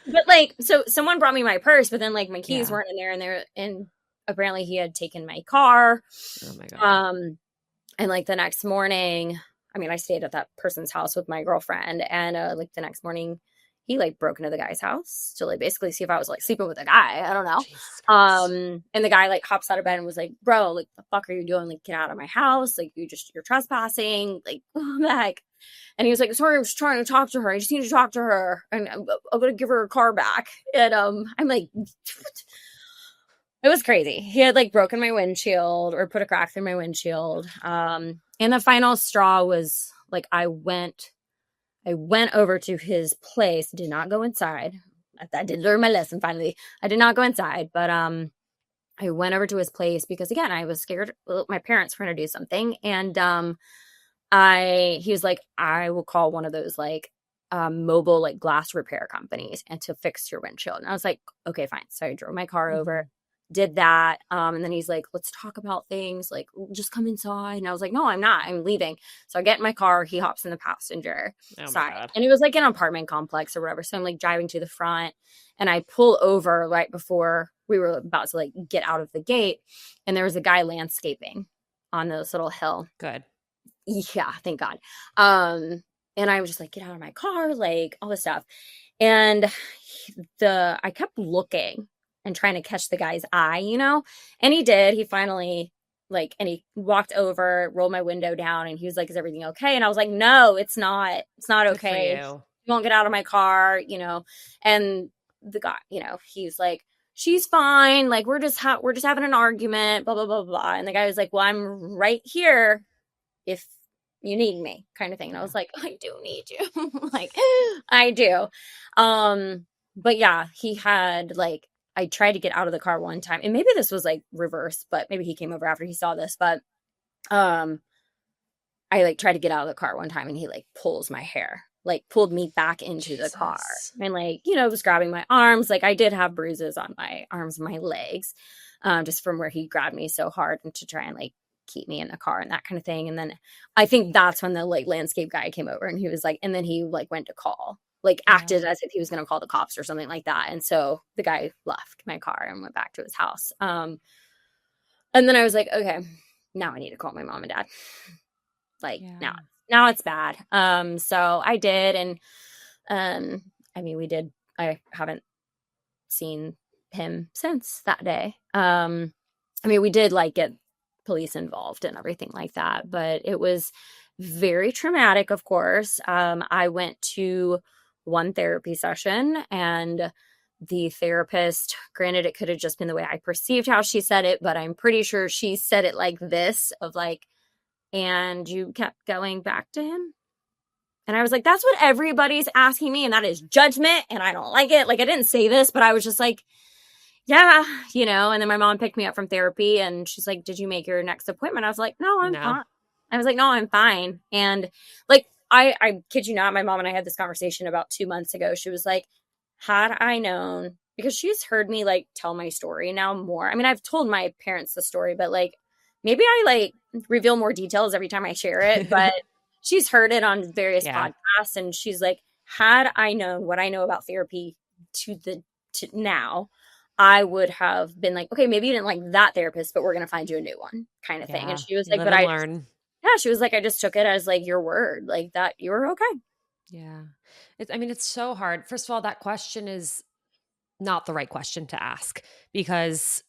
But like, so someone brought me my purse, but then like my keys weren't in there, and apparently he had taken my car. Oh my God. And like the next morning, I mean, I stayed at that person's house with my girlfriend, and like the next morning, he like broke into the guy's house to like basically see if I was like sleeping with a guy. I don't know. And the guy like hops out of bed and was like, bro, like the fuck are you doing? Like, get out of my house. Like you're trespassing. Like, what the heck? And he was like, sorry, I was trying to talk to her. I just need to talk to her. And I'm going to give her car back. And I'm like, it was crazy. He had like broken my windshield or put a crack through my windshield. And the final straw was like, I went over to his place, did not go inside. I did learn my lesson finally. I did not go inside, but I went over to his place because again, I was scared my parents were going to do something. And he was like, I will call one of those like mobile like glass repair companies and to fix your windshield. And I was like, okay, fine. So I drove my car over, did that. And then he's like, let's talk about things, like just come inside. And I was like, no, I'm not, I'm leaving. So I get in my car, he hops in the passenger side, and it was like an apartment complex or whatever. So I'm like driving to the front and I pull over right before we were about to like get out of the gate. And there was a guy landscaping on this little hill. Good. Yeah, thank God. And I was just like, get out of my car, like all this stuff. And I kept looking and trying to catch the guy's eye, you know? And he did. He finally and he walked over, rolled my window down, and he was like, is everything okay? And I was like, no, it's not. It's not okay. You won't get out of my car, you know? And the guy, you know, he's like, she's fine. Like, we're just having an argument, blah, blah, blah, blah. And the guy was like, well, I'm right here if you need me, kind of thing. And I was like, I do need you. Like, I do. But yeah, he had like, I tried to get out of the car one time, and maybe this was like reverse, but maybe he came over after he saw this. But I like tried to get out of the car one time, and he like pulls my hair, like pulled me back into the car, and like, you know, was grabbing my arms. Like I did have bruises on my arms and my legs, just from where he grabbed me so hard and to try and like keep me in the car and that kind of thing. And then I think that's when the like landscape guy came over, and he was like, and then he like went to call, like acted as if he was going to call the cops or something like that. And so the guy left my car and went back to his house. And then I was like, okay, now I need to call my mom and dad. Like now it's bad. So I did. And I mean, I haven't seen him since that day. I mean, we did like get police involved and everything like that, but it was very traumatic, of course. I went to one therapy session, and the therapist, granted, it could have just been the way I perceived how she said it, but I'm pretty sure she said it like this of like, and you kept going back to him. And I was like, that's what everybody's asking me. And that is judgment. And I don't like it. Like, I didn't say this, but I was just like, yeah, And then my mom picked me up from therapy and she's like, did you make your next appointment? I was like, no, I'm No. fine. I was like, no, I'm fine. And like, I kid you not, my mom and I had this conversation about 2 months ago. She was like, had I known, because she's heard me like tell my story now more. I mean, I've told my parents the story, but like maybe I like reveal more details every time I share it. But she's heard it on various Yeah. podcasts and she's like, had I known what I know about therapy to now, I would have been like, okay, maybe you didn't like that therapist, but we're going to find you a new one kind of thing. And Yeah. she was You like, live but and learn. yeah, she was like, I just took it as like your word, like that you were okay. Yeah. I mean, it's so hard. First of all, that question is not the right question to ask because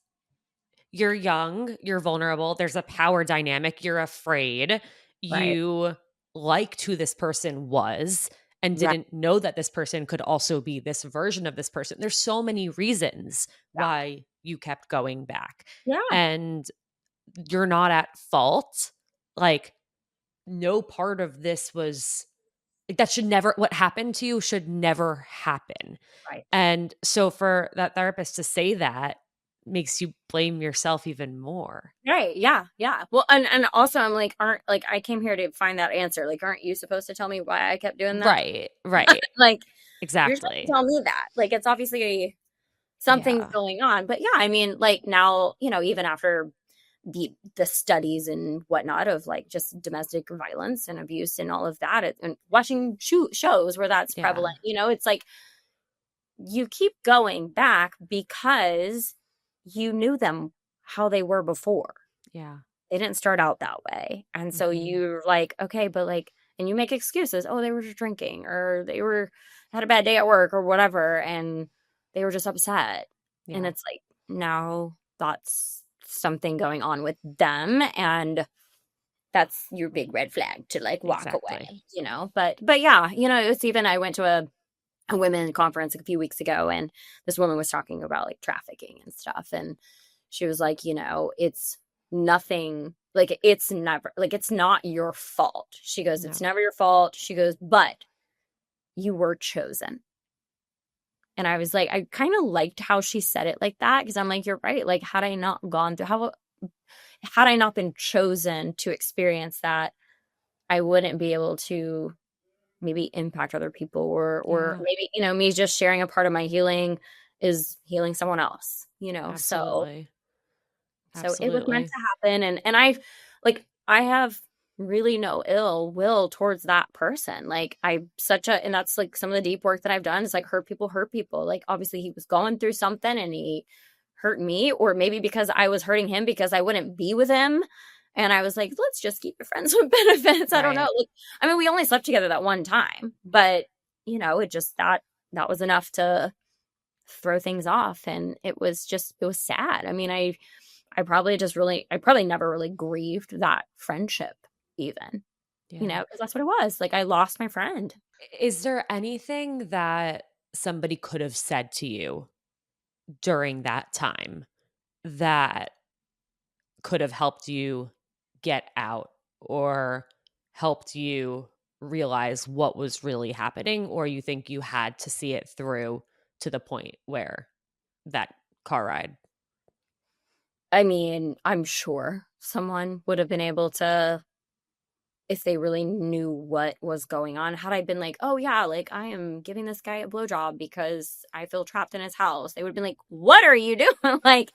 you're young, you're vulnerable, there's a power dynamic, you're afraid, Right. you liked who this person was and Right. didn't know that this person could also be this version of this person. There's so many reasons Yeah. why you kept going back. Yeah. And you're not at fault. Like, no part of this was like that should never what happened to you should never happen. Right. And so for that therapist to say that makes you blame yourself even more. Right. Yeah. Yeah. Well, and also I'm like, aren't like I came here to find that answer. Like, aren't you supposed to tell me why I kept doing that? Right, right. Like, you're supposed to Exactly. tell me that. Like, it's obviously something's Yeah. going on. But yeah, I mean, like now, even after the studies and whatnot of like just domestic violence and abuse and all of that, and watching shows where that's Yeah. prevalent, it's like you keep going back because you knew them how they were before. Yeah. They didn't start out that way. And so Mhm. you're like, okay, but like, and you make excuses. Oh, they were just drinking or they had a bad day at work or whatever. And they were just upset. And Yeah. it's like, now that's something going on with them. And that's your big red flag to like walk Exactly. away. But yeah, it's even, I went to a women conference like a few weeks ago and this woman was talking about like trafficking and stuff. And she was like, it's nothing like it's never like it's not your fault. She goes, No. it's never your fault. She goes, but you were chosen. And I was like, I kind of liked how she said it like that because I'm like, you're right. Like, had I not gone through had I not been chosen to experience that, I wouldn't be able to maybe impact other people or Yeah. maybe, me just sharing a part of my healing is healing someone else. So Absolutely. it was meant Absolutely. to happen. And I have really no ill will towards that person. Like and that's like some of the deep work that I've done is like hurt people. Like obviously he was going through something and he hurt me, or maybe because I was hurting him because I wouldn't be with him. And I was like, let's just keep it friends with benefits. I don't know. Right. Like, I mean, we only slept together that one time, but it just that was enough to throw things off. And it was sad. I mean, I probably never really grieved that friendship even, Yeah. because that's what it was. Like I lost my friend. Is there anything that somebody could have said to you during that time that could have helped you get out or helped you realize what was really happening, or you think you had to see it through to the point where that car ride? I mean, I'm sure someone would have been able to, if they really knew what was going on. Had I been like, oh yeah, like I am giving this guy a blowjob because I feel trapped in his house, they would have been like, what are you doing? Like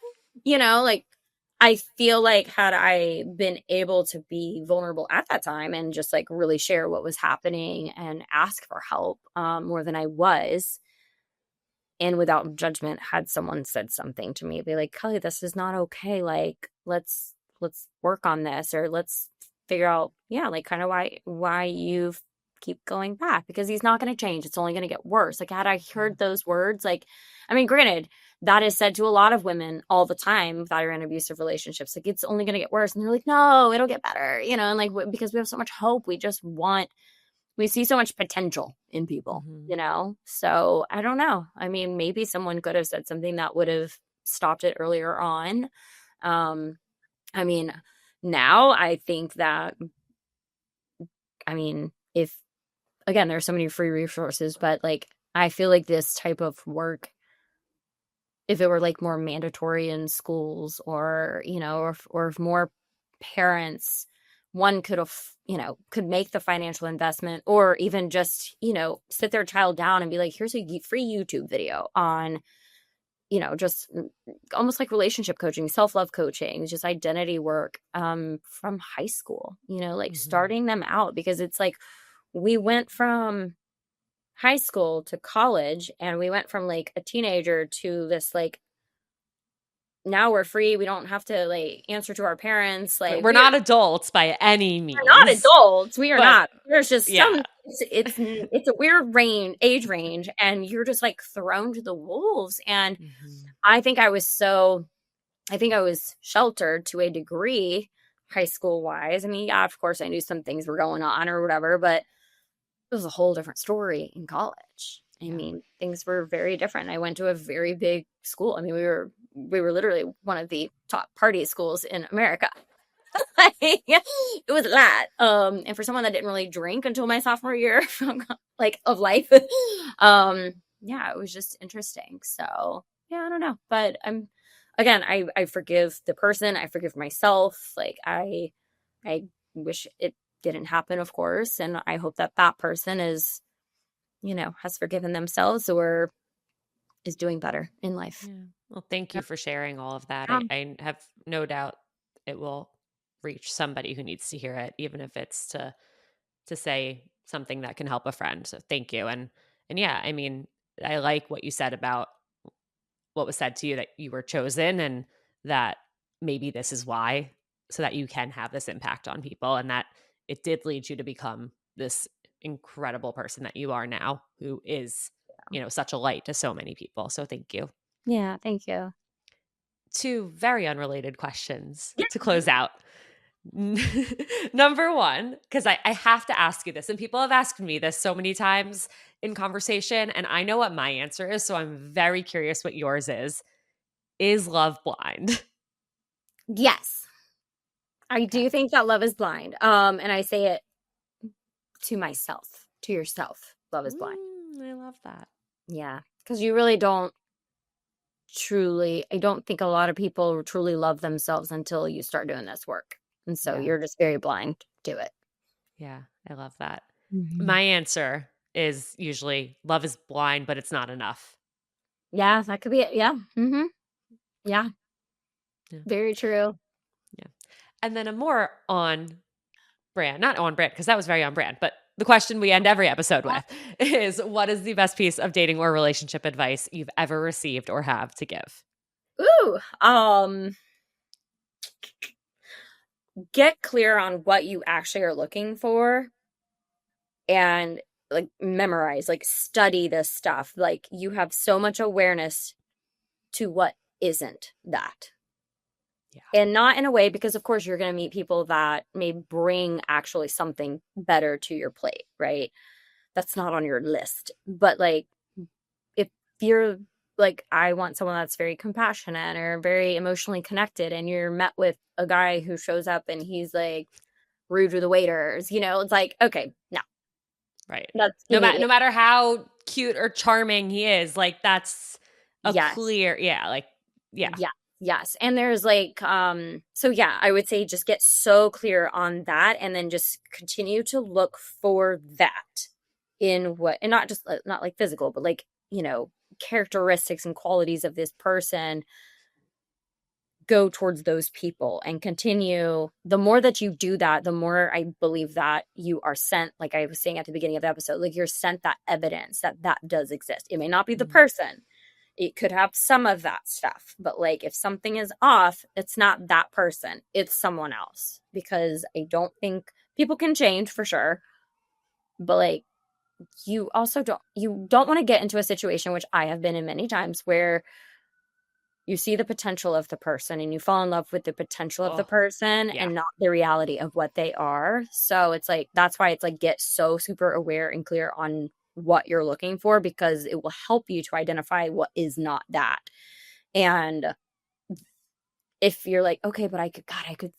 I feel like had I been able to be vulnerable at that time and just like really share what was happening and ask for help more than I was, and without judgment, had someone said something to me, be like, Kelly, this is not okay. Like, let's work on this, or let's figure out, yeah, like kind of why you keep going back, because he's not going to change. It's only going to get worse. Like, had I Yeah. heard those words, like, I mean, granted, that is said to a lot of women all the time that are in abusive relationships. Like, it's only going to get worse. And they're like, no, it'll get better, and like, because we have so much hope. We just want we see so much potential in people, Mm-hmm. you know? So I don't know. I mean, maybe someone could have said something that would have stopped it earlier on. Um, I mean, now I think that, I mean, if again, there's so many free resources, but like, I feel like this type of work, if it were like more mandatory in schools or, you know, or if more parents, one could have, you know, could make the financial investment or even just, you know, sit their child down and be like, here's a free YouTube video on, you know, just almost like relationship coaching, self-love coaching, just identity work from high school, you know, like Mm-hmm. starting them out because it's like we went from high school to college and we went from like a teenager to this like now we're free, we don't have to like answer to our parents, like We're not adults by any we're not means, adults, we are but not, there's just yeah. some it's a weird age range and you're just like thrown to the wolves. And Mm-hmm. I think I was so I think I was sheltered to a degree high school wise. I mean, yeah, of course I knew some things were going on or whatever, but it was a whole different story in college. I Yeah. mean, things were very different. I went to a very big school. I mean, we were literally one of the top party schools in America. It was a lot. And for someone that didn't really drink until my sophomore year, like of life, yeah, it was just interesting. So yeah, I don't know, but again, I forgive the person. I forgive myself. Like I wish it didn't happen, of course, and I hope that that person is, you know, has forgiven themselves or is doing better in life. Yeah. Well, thank you for sharing all of that. Um, I have no doubt it will reach somebody who needs to hear it, even if it's to say something that can help a friend. So thank you. And yeah, I mean, I like what you said about what was said to you, that you were chosen and that maybe this is why, so that you can have this impact on people, and that it did lead you to become this incredible person that you are now, who is, such a light to so many people. So thank you. yeah, thank you. Two very unrelated questions Yeah. to close out. Number one, because I have to ask you this, and people have asked me this so many times in conversation, and I know what my answer is. So I'm very curious what yours is. Is love blind? Yes. I Okay. do think that love is blind. And I say it to myself, to yourself. Love is blind. I love that. Yeah. Because you really don't truly, I don't think a lot of people truly love themselves until you start doing this work. And so Yeah. you're just very blind to it. Yeah. I love that. Mhm. My answer is usually love is blind, but it's not enough. Yeah, that could be it. Yeah. Yeah. Yeah. Very true. Yeah. And then a more on brand, not on brand, because that was very on brand, but the question we end every episode with is, what is the best piece of dating or relationship advice you've ever received or have to give? Ooh. Get clear on what you actually are looking for and like memorize, like study this stuff. Like you have so much awareness to what isn't that. Yeah. And not in a way because of course you're going to meet people that may bring actually something better to your plate, right? That's not on your list. But like if you're like I want someone that's very compassionate or very emotionally connected and you're met with a guy who shows up and he's like rude to the waiters, you know, it's like okay, no. Right. That's No give matter me no matter how cute or charming he is, like that's a yes. clear, yeah, like yeah. Yeah. Yes. And there's like so yeah, I would say just get so clear on that and then just continue to look for that in what and not just not like physical, but like, you know, characteristics and qualities of this person go towards those people and continue. The more that you do that, the more I believe that you are sent, like I was saying at the beginning of the episode, like you're sent that evidence that that does exist. It may not be the Mhm. person, it could have some of that stuff, but like if something is off, it's not that person, it's someone else. Because I don't think people can change for sure, but like you don't want to get into a situation, which I have been in many times, where you see the potential of the person and you fall in love with the potential of the Oh, person yeah. and not the reality of what they are. So it's like, that's why it's like, get so super aware and clear on what you're looking for, because it will help you to identify what is not that. And if you're like, okay, but I could,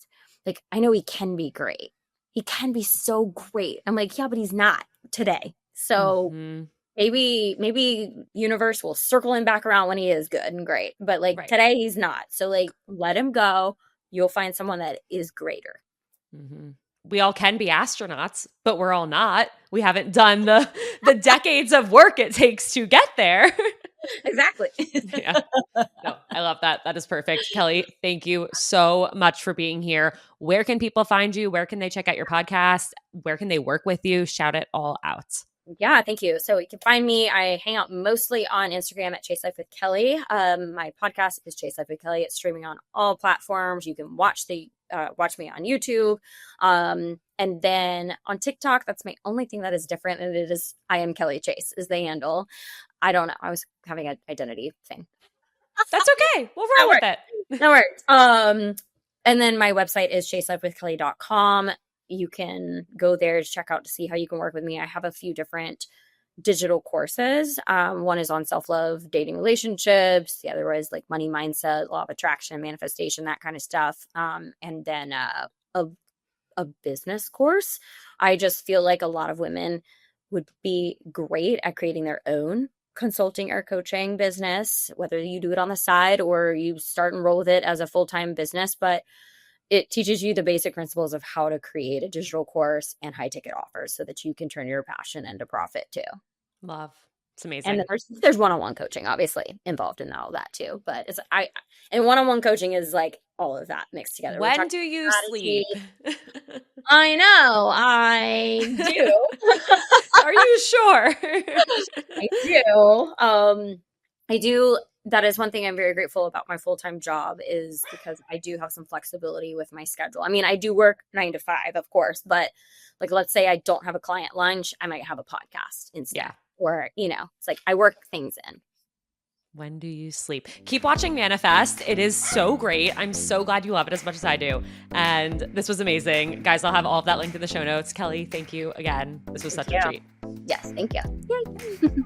like, I know he can be great. He can be so great. I'm like, yeah, but he's not today. So Mm-hmm. maybe universe will circle him back around when he is good and great. But like Right. today he's not. So like let him go. You'll find someone that is greater. Mm-hmm. We all can be astronauts, but we're all not. We haven't done the decades of work it takes to get there. Exactly. Yeah. No, I love that. That is perfect. Kelly, thank you so much for being here. Where can people find you? Where can they check out your podcast? Where can they work with you? Shout it all out. Yeah, thank you. So you can find me. I hang out mostly on Instagram at Chase Life with Kelly. My podcast is Chase Life with Kelly. It's streaming on all platforms. You can watch watch me on YouTube. And then on TikTok, that's my only thing that is different. And it is I am Kelly Chase is the handle. I don't know. I was having an identity thing. That's okay. We'll roll with it. That works. And then my website is chaselifewithkelly.com. You can go there to check out to see how you can work with me. I have a few different digital courses. One is on self-love, dating, relationships. The other is like money mindset, law of attraction, manifestation, that kind of stuff. And then a business course. I just feel like a lot of women would be great at creating their own consulting or coaching business, whether you do it on the side or you start and roll with it as a full-time business. But it teaches you the basic principles of how to create a digital course and high ticket offers so that you can turn your passion into profit too. Love. It's And amazing. then there's one-on-one coaching obviously involved in all that too. But and one-on-one coaching is like all of that mixed together. When do you sleep? I know, I do. Are you sure? I do. I do. That is one thing I'm very grateful about my full-time job, is because I do have some flexibility with my schedule. I mean, I do work 9 to 5, of course, but like, let's say I don't have a client lunch, I might have a podcast instead. Yeah. Or, it's like I work things in. When do you sleep? Keep watching Manifest. It is so great. I'm so glad you love it as much as I do. And this was amazing. Guys, I'll have all of that linked in the show notes. Kelly, thank you again. This was such a treat. Yes, thank you. Yay.